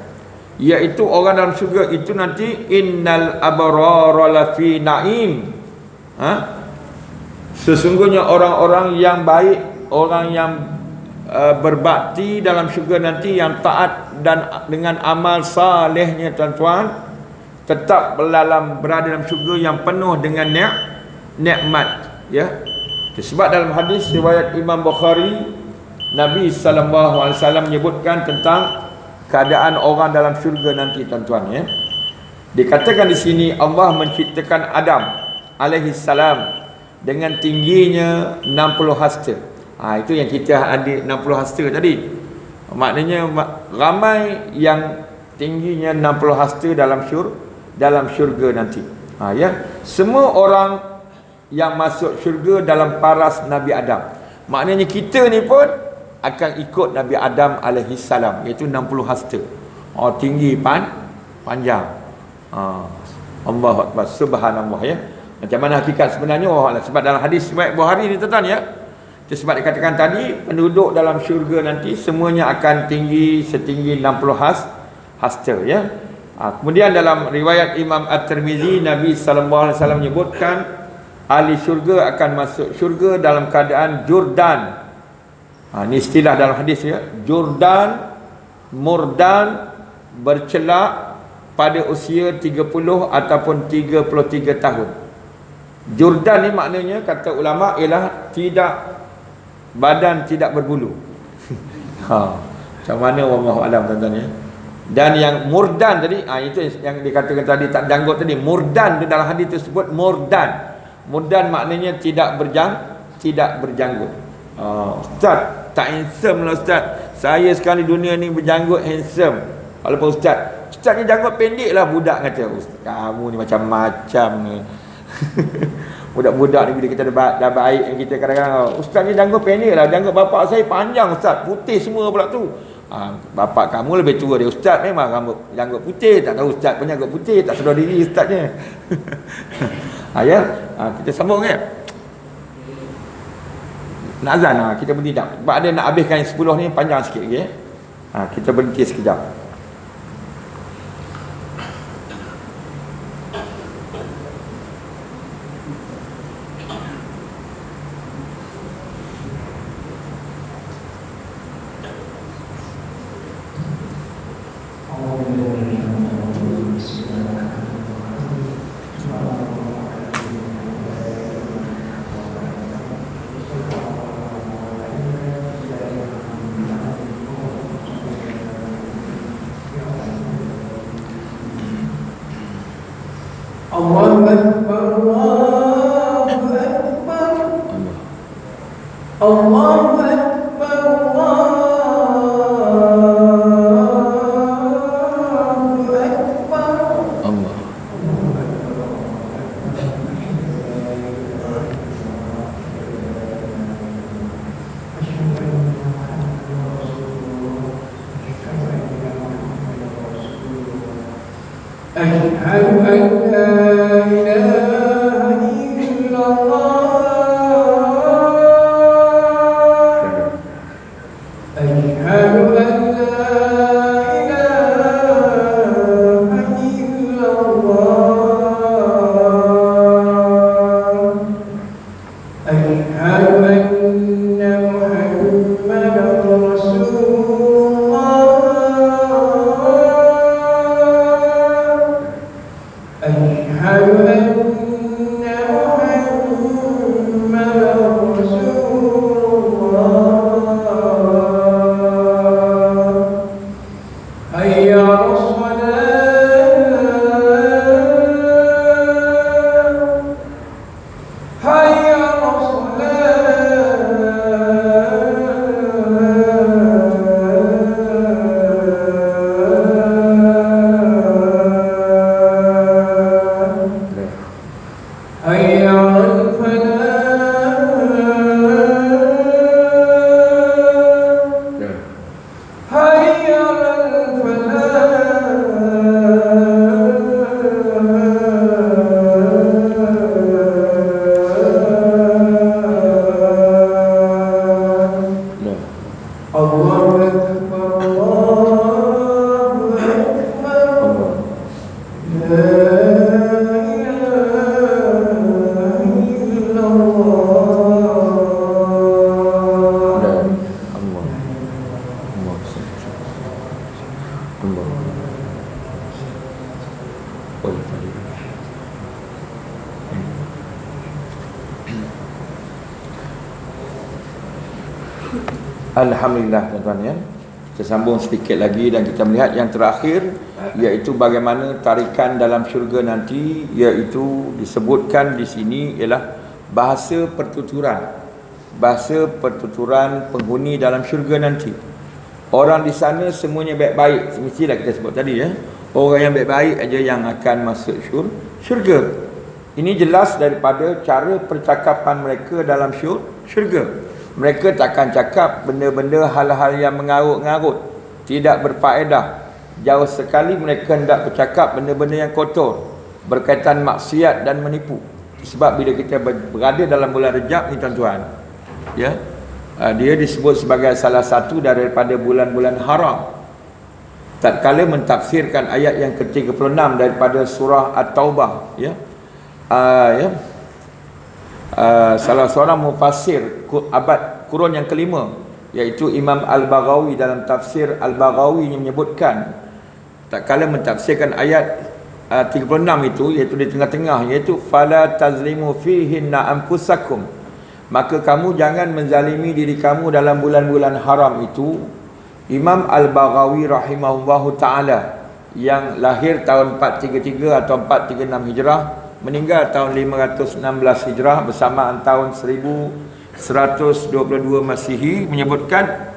iaitu orang dalam syurga itu nanti innal abrara lafi naim. Sesungguhnya orang-orang yang baik, orang yang berbakti dalam syurga nanti, yang taat dan dengan amal salehnya tuan-tuan, tetap berada dalam syurga yang penuh dengan nikmat, ya. Sebab dalam hadis riwayat Imam Bukhari, Nabi sallallahu alaihi wasallam menyebutkan tentang keadaan orang dalam syurga nanti tuan-tuan, ya. Dikatakan di sini Allah menciptakan Adam alaihi salam dengan tingginya 60 hasta. Itu yang kita ada 60 hasta tadi. Maknanya ramai yang tingginya 60 hasta dalam syurga nanti. Ya, semua orang yang masuk syurga dalam paras Nabi Adam. Maknanya kita ni pun akan ikut Nabi Adam alaihi salam, iaitu 60 hasta. Tinggi panjang. Allahu Akbar, subhanallah, ya. Macam mana hakikat sebenarnya Allah. Sebab dalam hadis riwayat Bukhari ni tuan-tuan, ya, sebab dikatakan tadi penduduk dalam syurga nanti semuanya akan tinggi setinggi 60 hasta, ya. Kemudian dalam riwayat Imam At-Tirmizi, Nabi SAW menyebutkan ahli syurga akan masuk syurga dalam keadaan Jordan. Ini istilah dalam hadis ya. Jordan, murdan, bercelak pada usia 30 ataupun 33 tahun. Jordan ni maknanya kata ulama ialah badan tidak berbulu. Macam mana wallahu alam tuan-tuan ya. Dan yang murdan tadi, itu yang dikatakan tadi tak janggut tadi. Murdan di dalam hadis tersebut murdan. Murdan maknanya tidak berjanggut. Ustaz, tak handsome lah Ustaz. Saya sekarang di dunia ni berjanggut handsome. Walaupun Ustaz ni janggut pendek lah, budak kata. Ustaz, kamu ni macam-macam ni. Budak-budak ni bila kita dah baik yang kita kadang-kadang, Ustaz ni janggut pendek lah. Janggut bapak saya panjang Ustaz, putih semua pula tu. Bapak kamu lebih tua dari Ustaz, memang janggut putih. Tak tahu Ustaz pun janggut putih, tak sedar diri Ustaznya. Kita sambung ya. Nak azan kita berhenti sekejap. Sebab ada nak habiskan yang 10 ni panjang sikit lagi ya. Kita berhenti sekejap. Allahu Akbar, Allahu Akbar, Allahu Akbar, Allahu Akbar, Allah. Asyhadu an la ilaha illallah, asyhadu an la ilaha illallah, asyhadu anna Muhammadan Rasulullah, asyhadu anna Muhammadan Rasulullah. Hayya 'alas salat, hayya 'alas salat, hayya 'alal falah, hayya 'alal falah. Allahu Akbar, Allahu Akbar, la ilaha illallah. Alhamdulillah tuan-tuan ya. Kita sambung sedikit lagi dan kita melihat yang terakhir, iaitu bagaimana tarikan dalam syurga nanti, iaitu disebutkan di sini ialah bahasa pertuturan. Bahasa pertuturan penghuni dalam syurga nanti. Orang di sana semuanya baik-baik, semestilah kita sebut tadi ya. Orang yang baik-baik aja yang akan masuk syurga. Ini jelas daripada cara percakapan mereka dalam syurga. Mereka takkan cakap benda-benda hal-hal yang mengarut-ngarut, tidak berfaedah. Jauh sekali mereka hendak bercakap benda-benda yang kotor, berkaitan maksiat dan menipu. Sebab bila kita berada dalam bulan Rejab ni tuan-tuan ya, dia disebut sebagai salah satu daripada bulan-bulan haram. tatkala mentafsirkan ayat yang ke-36 daripada surah At-Taubah, ya. Salah seorang mufassir abad kurun yang kelima, iaitu Imam Al-Baghawi, dalam tafsir Al-Baghawi yang menyebutkan tatkala mentafsirkan ayat 36 itu, iaitu di tengah-tengah, iaitu fala tazlimu fihinna anfusakum, maka kamu jangan menzalimi diri kamu dalam bulan-bulan haram itu. Imam Al-Baghawi rahimahullahu ta'ala, yang lahir tahun 433 atau 436 Hijrah, meninggal tahun 516 Hijrah bersamaan tahun 1122 Masihi, menyebutkan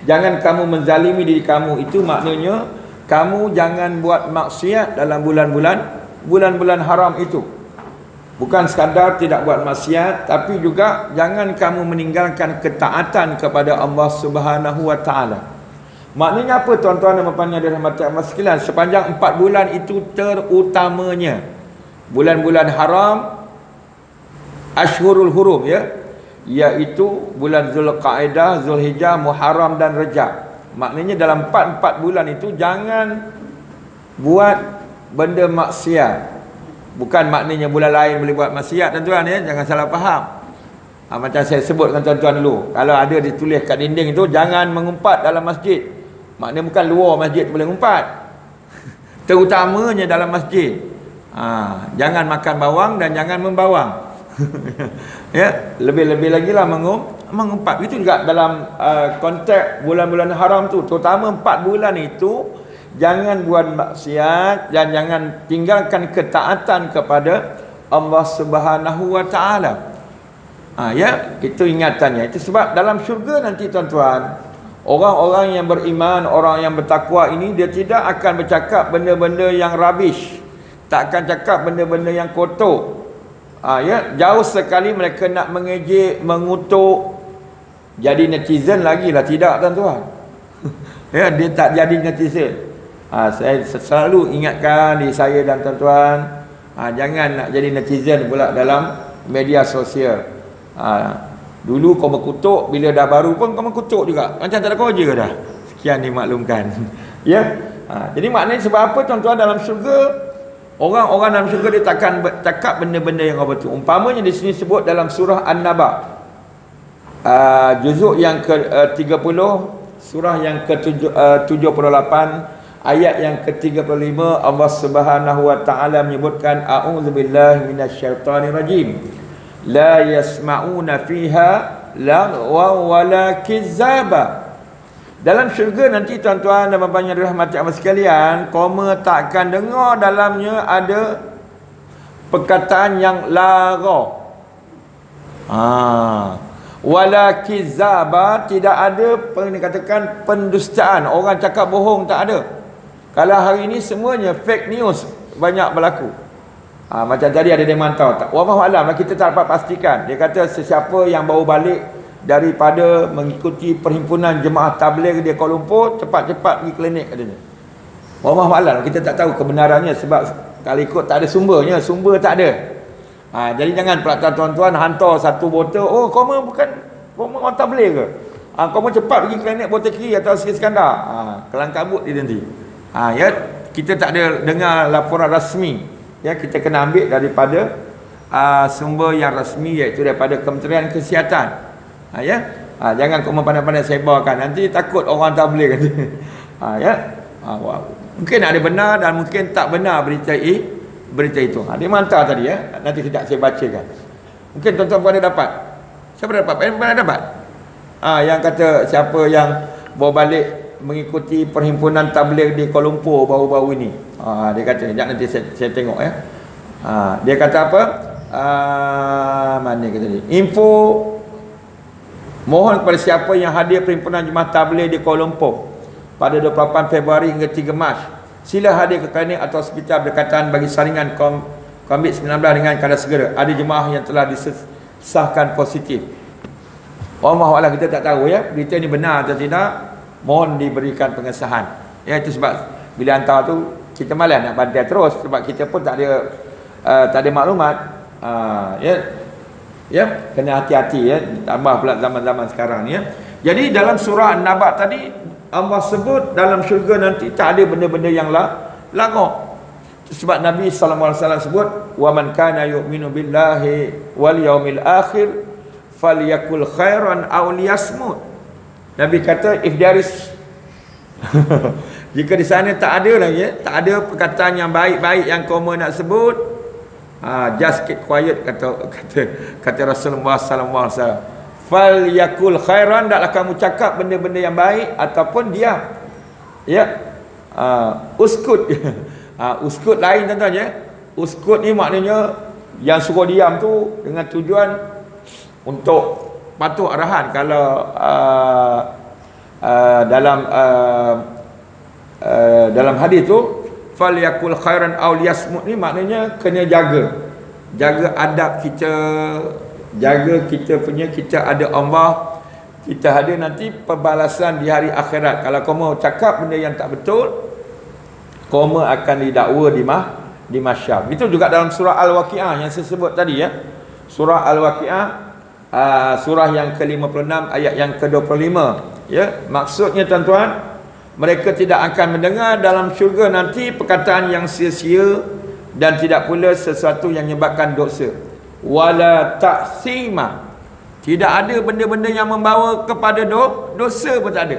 jangan kamu menzalimi diri kamu, itu maknanya kamu jangan buat maksiat dalam bulan-bulan haram itu. Bukan sekadar tidak buat maksiat, tapi juga jangan kamu meninggalkan ketaatan kepada Allah Subhanahu wa taala. Maknanya apa tuan-tuan dan puan-puan yang dirahmati Allah sekalian? Sepanjang 4 bulan itu terutamanya bulan-bulan haram, Ashhurul Hurum, ya, iaitu bulan Zulqa'dah, Zulhijjah, Muharram dan Rajab. Maknanya dalam 4 bulan itu jangan buat benda maksiat. Bukan maknanya bulan lain boleh buat maksiat, tuan-tuan, ya, jangan salah faham. Macam saya sebut dengan tuan-tuan dulu, kalau ada ditulis kat dinding itu, jangan mengumpat dalam masjid. Maknanya bukan luar masjid boleh mengumpat, terutamanya dalam masjid. Jangan makan bawang dan jangan membawang. Ya, lebih-lebih lagi lah mengumpat. Itu juga dalam konteks bulan-bulan haram tu, terutama 4 bulan itu jangan buat maksiat dan jangan tinggalkan ketaatan kepada Allah Subhanahu wa taala. Ya, itu ingatannya. Itu sebab dalam syurga nanti, tuan-tuan, orang-orang yang beriman, orang yang bertakwa ini, dia tidak akan bercakap benda-benda yang rubbish, tak akan cakap benda-benda yang kotor. Ya, jauh sekali mereka nak mengejek, mengutuk, jadi netizen lagi lah, tidak, tuan-tuan. Ya, dia tak jadi netizen. Saya selalu ingatkan diri saya dan tuan-tuan, jangan nak jadi netizen pula dalam media sosial. Dulu kau berkutuk, bila dah baru pun kau berkutuk juga, macam tak ada kerja dah. Sekian dimaklumkan. Ya. Jadi maknanya sebab apa, tuan-tuan, dalam syurga, orang-orang dalam syurga dia takkan cakap benda-benda yang apa tu. Umpamanya di sini sebut dalam surah An-Naba, juzuk yang ke-30, surah yang ke-78, ayat yang ke-35, Allah Subhanahu wa taala menyebutkan, a'udzubillahi minasyaitonirrajim, la yasma'una fiha lagwa wala kizaba. Dalam syurga nanti, tuan-tuan dan puan-puan yang dirahmati Allah sekalian, kamu takkan dengar dalamnya ada perkataan yang lara. Wala kizaba, tidak ada dikatakan pendustaan, orang cakap bohong, tak ada. Kalau hari ini semuanya fake news banyak berlaku. Macam tadi ada dia mantau, wallahu alam lah, kita tak dapat pastikan. Dia kata sesiapa yang baru balik daripada mengikuti perhimpunan jemaah tabligh di Kuala Lumpur, cepat-cepat pergi klinik, katanya. Wallahu alam, kita tak tahu kebenarannya, sebab kalau ikut tak ada sumbernya, sumber tak ada. Jadi jangan pula tuan-tuan hantar satu botol, oh kamu bukan orang tabligh ke? Kamu cepat pergi klinik botol kiri atau Sri Iskandar. Kelang kabut dia nanti. Ya, kita tak ada dengar laporan rasmi. Ya, kita kena ambil daripada sumber yang rasmi, iaitu daripada Kementerian Kesihatan. Ya, jangan kau pandai-pandai sebarkan, nanti takut orang tabligh nanti. Ya, mungkin ada benar dan mungkin tak benar berita itu. Dia mantap tadi, ya. Nanti sekejap saya bacakan. Mungkin tuan-tuan pernah dapat. Siapa dapat? Pernah dapat? Yang kata siapa yang bawa balik mengikuti perhimpunan tabligh di Kuala Lumpur baru-baru ini. Dia kata, sekejap nanti saya tengok, ya. Dia kata apa? Mana kata dia? Info, mohon kepada siapa yang hadir perhimpunan jemaah tabligh di Kuala Lumpur pada 28 Februari hingga 3 Mac, sila hadir ke klinik atau hospital berdekatan bagi saringan COVID-19 dengan keadaan segera. Ada jemaah yang telah disahkan positif. Wallahu a'lam, kita tak tahu, ya, berita ni benar atau tidak. Mohon diberikan pengesahan. Ya, itu sebab bila hantar tu kita malas nak bantai terus, sebab kita pun tak ada maklumat. Ya, kena hati-hati, ya. Tambah pula zaman-zaman sekarang, ya. Jadi dalam surah An-Naba tadi Allah sebut dalam syurga nanti tak ada benda-benda yang larang. Sebab Nabi SAW sebut, wa man kana yu'minu billahi wal yaumil akhir falyakul khairan aw liyasmut. Nabi kata, if there is jika di sana tak ada lagi, tak ada perkataan yang baik-baik yang kamu nak sebut, just keep quiet, kata Rasulullah SAW. Fal yakul khairan, taklah kamu cakap benda-benda yang baik ataupun diam. Ya. Uskut. Uskut lain tuan-tuan ya. Uskut ni maknanya yang suruh diam tu dengan tujuan untuk patuh arahan. Kalau dalam hadis tu, fal yakul khairan aw liyasmut ni maknanya kena jaga adab kita, jaga kita punya, kita ada Allah, kita ada nanti pembalasan di hari akhirat. Kalau kamu cakap benda yang tak betul, kamu akan didakwa di mahsyar. Itu juga dalam surah Al-Waqiah yang saya sebut tadi ya. Surah Al-Waqiah, surah yang ke-56 ayat yang ke-25 ya. Maksudnya tuan-tuan, mereka tidak akan mendengar dalam syurga nanti perkataan yang sia-sia dan tidak pula sesuatu yang menyebabkan dosa. Wala ta'sima, tidak ada benda-benda yang membawa kepada dosa pun tak ada.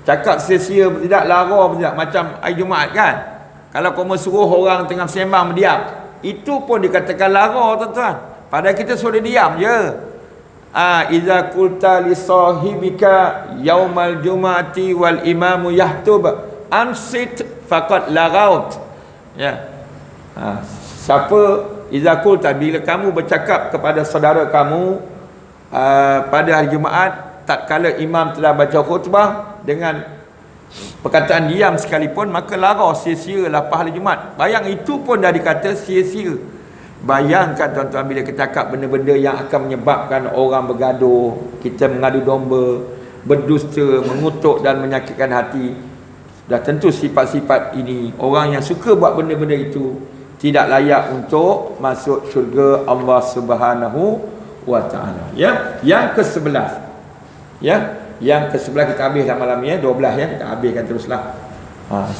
Cakap sia-sia pun tidak, lara pun tidak. Macam hari Jumaat kan, kalau kamu suruh orang tengah sembang berdiam, itu pun dikatakan lara tuan-tuan. Padahal kita suruh diam je. Iza qulta li sahibika yaumal jumati wal imamu yahtub ansit faqad lagaut. Ya. Siapa iza qulta, bila kamu bercakap kepada saudara kamu pada hari Jumaat tatkala imam telah baca khutbah dengan perkataan diam sekalipun, maka lara, sia-sialah pahala Jumaat. Bayang, itu pun dah dikata sia-sia. Bayangkan tuan-tuan, bila kita cakap benda-benda yang akan menyebabkan orang bergaduh, kita mengadu domba, berdusta, mengutuk dan menyakitkan hati. Dah tentu sifat-sifat ini, orang yang suka buat benda-benda itu tidak layak untuk masuk syurga Allah Subhanahu wa taala. Ya, yang ke-11. Ya, yang ke-11 kita habis malam ni ya, 12 ya, kita habiskan teruslah.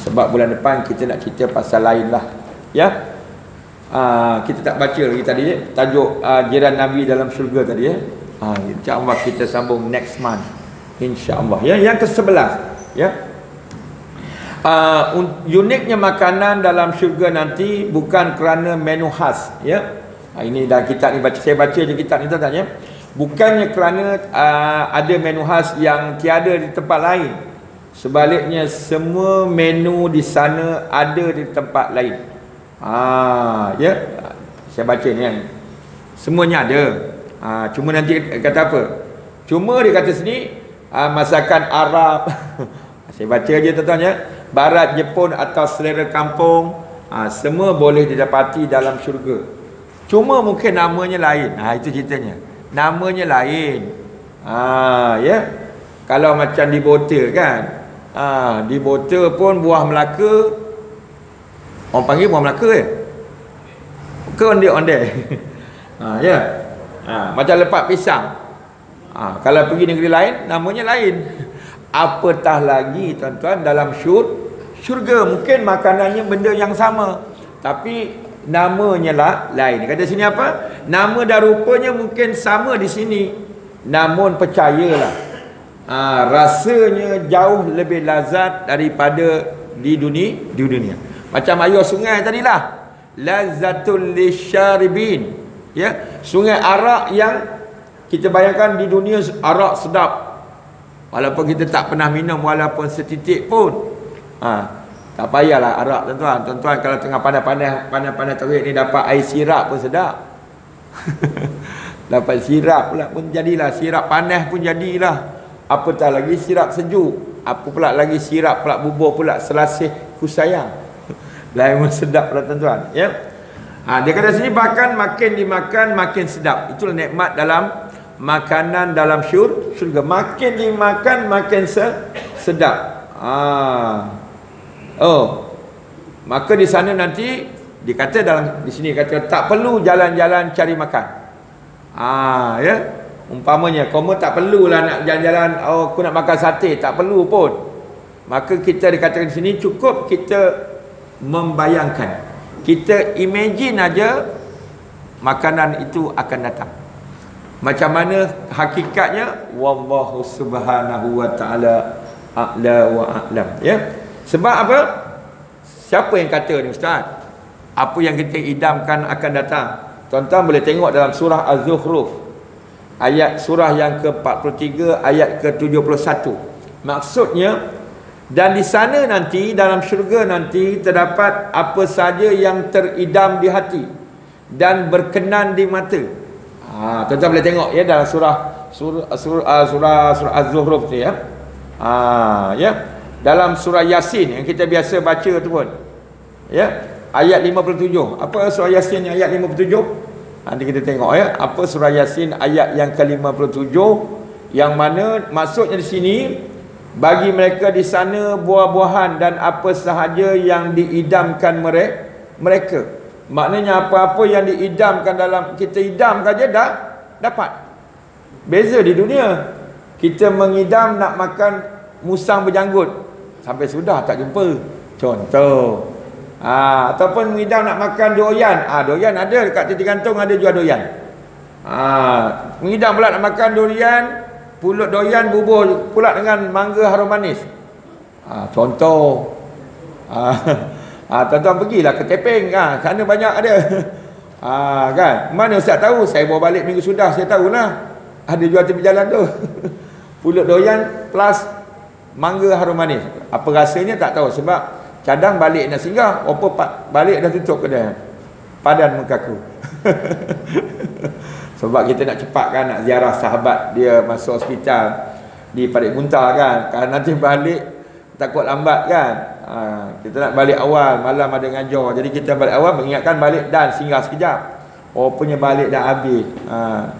Sebab bulan depan kita nak cerita pasal lain lah. Ya. Kita tak baca lagi tadi ya, tajuk jiran Nabi dalam syurga tadi ya. InsyaAllah kita sambung next month, InsyaAllah ya. Yang ke-11 ya, uniknya makanan dalam syurga nanti bukan kerana menu khas ya. Ini dah kitab ni baca, saya baca je kitab ni tuan-tuan ya. Bukannya kerana ada menu khas yang tiada di tempat lain. Sebaliknya semua menu di sana ada di tempat lain. Ya, saya baca ni kan, semuanya ada. Cuma nanti kata apa? Cuma dia kata sini masakan Arab saya baca je tuan-tuan ya, Barat, Jepun atau selera kampung, semua boleh didapati dalam syurga. Cuma mungkin namanya lain. Itu ceritanya, namanya lain. Ya, kalau macam di Bota kan, di Bota pun buah Melaka, orang panggil buah Melaka ke ondeh-ondeh. Ya. Macam lepak pisang. Kalau pergi negeri lain namanya lain. Apatah lagi tuan-tuan dalam syurga, mungkin makanannya benda yang sama tapi namanya lah lain. Kata sini apa? Nama dan rupanya mungkin sama di sini, namun percayalah, rasanya jauh lebih lazat daripada di dunia. Macam air sungai tadilah, lazzatul lisyaribin ya, sungai arak yang kita bayangkan di dunia arak sedap, walaupun kita tak pernah minum walaupun setitik pun. Tak payahlah arak tuan-tuan, kalau tengah panas terik ni dapat air sirap pun sedap. Dapat sirap pula pun jadilah, sirap panas pun jadilah, apatah lagi sirap sejuk, apa pula lagi sirap pula bubur pula selasih ku sayang. Lain pun sedap pula tuan-tuan ya. Dia kata sini bahkan makin dimakan makin sedap. Itulah nikmat dalam makanan dalam syurga, makin dimakan makin sedap. Maka di sana nanti dikata di sini kata tak perlu jalan-jalan cari makan. Ya, umpamanya kamu tak perlulah nak jalan-jalan, aku nak makan sate, tak perlu pun. Maka kita dikatakan di sini cukup kita membayangkan, kita imagine aja makanan itu akan datang. Macam mana hakikatnya? Wallahu subhanahu wa ta'ala a'la wa a'lam. Ya. Sebab apa? Siapa yang kata ni Ustaz? Apa yang kita idamkan akan datang? Tuan-tuan boleh tengok dalam surah Az-Zukhruf, ayat surah yang ke-43 ayat ke-71. Maksudnya, dan di sana nanti, dalam syurga nanti, terdapat apa saja yang teridam di hati dan berkenan di mata. Tuan-tuan boleh tengok ya dalam surah Az-Zukhruf tu ya. Ya. Dalam surah Yasin yang kita biasa baca tu pun. Ya. Ayat 57. Apa surah Yasin ayat 57? Nanti kita tengok ya. Apa surah Yasin ayat yang ke-57, yang mana maksudnya di sini, bagi mereka di sana buah-buahan dan apa sahaja yang diidamkan mereka. Maknanya apa-apa yang diidamkan dalam, kita idamkan je dah dapat. Beza di dunia, kita mengidam nak makan musang berjanggut, sampai sudah tak jumpa. Contoh. Ataupun mengidam nak makan durian. Durian ada dekat titik gantung, ada jual durian. Mengidam pula nak makan durian, pulut durian bubur pula dengan mangga harum manis. Contoh. Tuan-tuan pergilah ke Tepeng, sana banyak ada. Kan? Mana Ustaz tahu? Saya bawa balik minggu sudah, saya tahulah. Ada jual tepi jalan tu. Pulut durian plus mangga harum manis. Apa rasanya tak tahu, sebab cadang balik nak singgah, balik dah tutup kedai. Padan mukaku. Sebab kita nak cepat kan, nak ziarah sahabat dia masuk hospital di Parit Muntah kan. Kalau nanti balik takut lambat kan. Kita nak balik awal, malam ada ngajar. Jadi kita balik awal, mengingatkan balik dan singgah sekejap. Punya balik dah habis.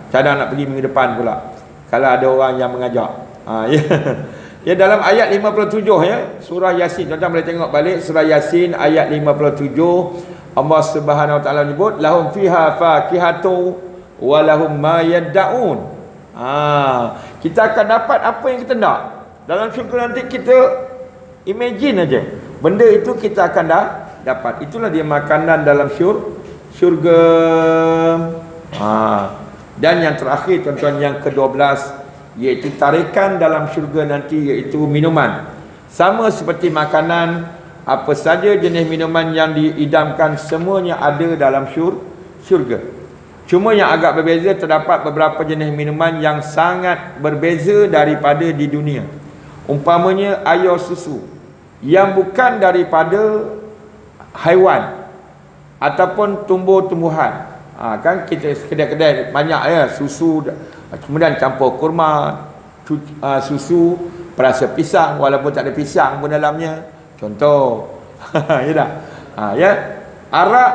Cadang nak pergi minggu depan pula, kalau ada orang yang mengajak. Ya. Ya, dalam ayat 57 ya, surah Yasin. Tuan-tuan boleh tengok balik surah Yasin ayat 57. Allah Subhanahu wa taala menyebut lahum fiha fakihatu wa lahum ma yad'un. Kita akan dapat apa yang kita nak. Dalam syurga nanti kita imagine aja, benda itu kita akan dapat. Itulah dia makanan dalam syurga. Dan yang terakhir tuan-tuan, yang ke-12, iaitu tarikan dalam syurga nanti, iaitu minuman. Sama seperti makanan, apa saja jenis minuman yang diidamkan semuanya ada dalam syurga. Cuma yang agak berbeza, terdapat beberapa jenis minuman yang sangat berbeza daripada di dunia. Umpamanya air susu yang bukan daripada haiwan ataupun tumbuh-tumbuhan. Kan kita kedai-kedai banyak ya, susu kemudian campur kurma, susu perasa pisang walaupun tak ada pisang pun dalamnya. Contoh. Ya dah. Ya. Arak,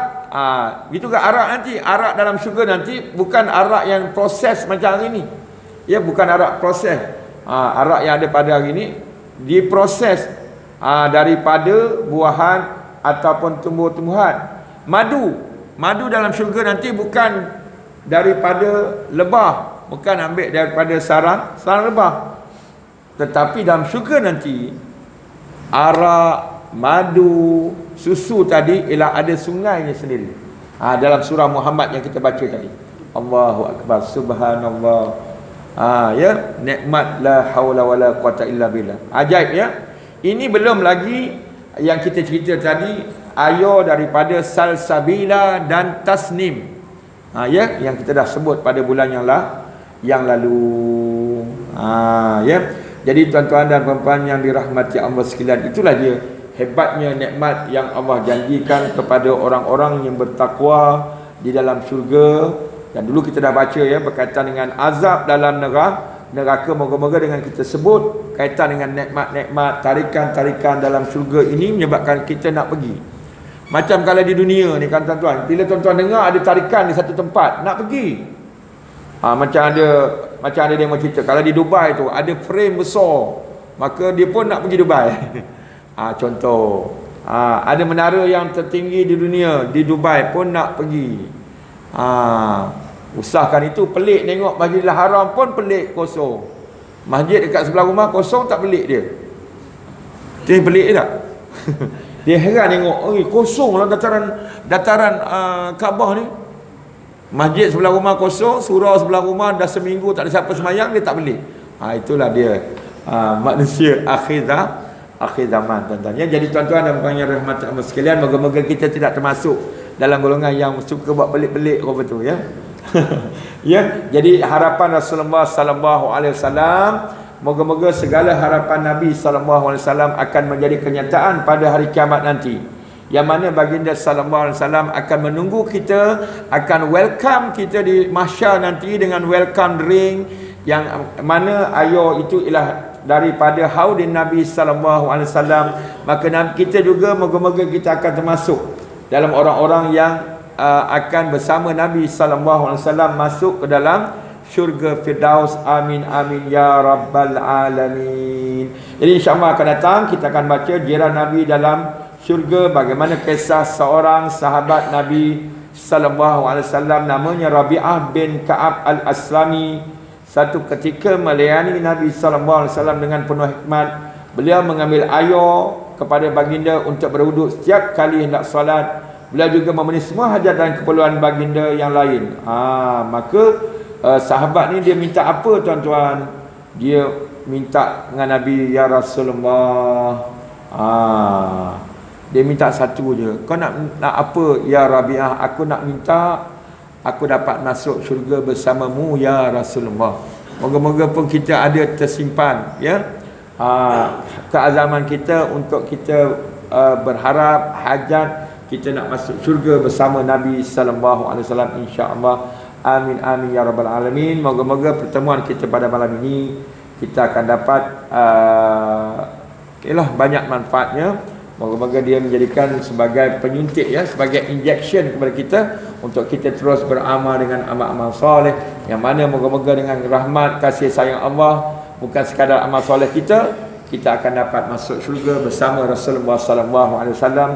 gitu ke arak nanti. Arak dalam syurga nanti bukan arak yang proses macam hari ni. Ya, bukan arak proses. Arak yang ada pada hari ni diproses daripada buahan ataupun tumbuh-tumbuhan. Madu dalam syurga nanti bukan daripada lebah, bukan ambil daripada sarang lebah. Tetapi dalam syurga nanti, arak, madu, susu tadi ialah ada sungainya sendiri. Dalam surah Muhammad yang kita baca tadi. Allahu Akbar, subhanallah. Ya, nikmat la haula wala quwata illa billah. Ajaib ya. Ini belum lagi yang kita cerita tadi, air daripada salsabila dan tasnim. Ya, yang kita dah sebut pada bulan yang lalu. Ya. Jadi tuan-tuan dan puan-puan yang dirahmati Allah sekalian, itulah dia hebatnya nikmat yang Allah janjikan kepada orang-orang yang bertakwa di dalam syurga. Dan dulu kita dah baca ya, berkaitan dengan azab dalam neraka. Moga-moga dengan kita sebut kaitan dengan nikmat-nikmat, tarikan-tarikan dalam syurga ini menyebabkan kita nak pergi. Macam kalau di dunia ni kan tuan-tuan, bila tuan-tuan dengar ada tarikan di satu tempat, nak pergi. Macam ada dia mau cerita, kalau di Dubai tu ada frame besar, maka dia pun nak pergi Dubai. Contoh, ada menara yang tertinggi di dunia di Dubai pun nak pergi. Usahakan itu. Pelik tengok Masjidil Haram pun pelik kosong. Masjid dekat sebelah rumah kosong, tak pelik dia. Dia pelik tak? Dia heran tengok, kosong lah dataran Kaabah ni. Masjid sebelah rumah kosong, surau sebelah rumah dah seminggu tak ada siapa semayang, dia tak beli. Itulah dia manusia akhir zaman, tuan-tuan. Ya, jadi tuan-tuan dan puan yang rahmat Allah sekalian, moga-moga kita tidak termasuk dalam golongan yang suka buat pelik-pelik apa tu, ya. Ya, jadi harapan Rasulullah sallallahu alaihi wasallam, moga-moga segala harapan Nabi sallallahu alaihi wasallam akan menjadi kenyataan pada hari kiamat nanti. Yang mana baginda sallallahu alaihi wasallam akan menunggu kita, akan welcome kita di mahsyar nanti dengan welcome drink yang mana air itu ialah daripada haudin Nabi sallallahu alaihi wasallam. Maka kita juga moga-moga kita akan termasuk dalam orang-orang yang akan bersama Nabi sallallahu alaihi wasallam masuk ke dalam syurga Firdaus. Amin amin ya rabbal alamin. Jadi insya-Allah akan datang kita akan baca jiran Nabi dalam syurga, bagaimana kisah seorang sahabat Nabi sallallahu alaihi wasallam namanya Rabi'ah bin Ka'ab al-Aslami. Satu ketika melayani Nabi sallallahu alaihi wasallam dengan penuh hikmat. Beliau mengambil air kepada baginda untuk berwuduk setiap kali hendak solat. Beliau juga memenuhi semua hajat dan keperluan baginda yang lain. Maka sahabat ni dia minta apa, tuan-tuan? Dia minta dengan Nabi, ya Rasulullah, dia minta satu je. Kau nak apa ya Rabi'ah? Aku nak minta aku dapat masuk syurga bersamamu ya Rasulullah. Moga-moga pun kita ada tersimpan, ya, keazaman kita untuk kita berharap hajat kita nak masuk syurga bersama Nabi sallallahu alaihi wasallam, insya-Allah. Amin amin ya rabbal alamin. Moga-moga pertemuan kita pada malam ini kita akan dapat banyak manfaatnya. Moga-moga dia menjadikan sebagai penyuntik, ya, sebagai injection kepada kita untuk kita terus beramal dengan amal-amal soleh, yang mana moga-moga dengan rahmat kasih sayang Allah, bukan sekadar amal soleh kita akan dapat masuk syurga bersama Rasulullah sallallahu alaihi wasallam.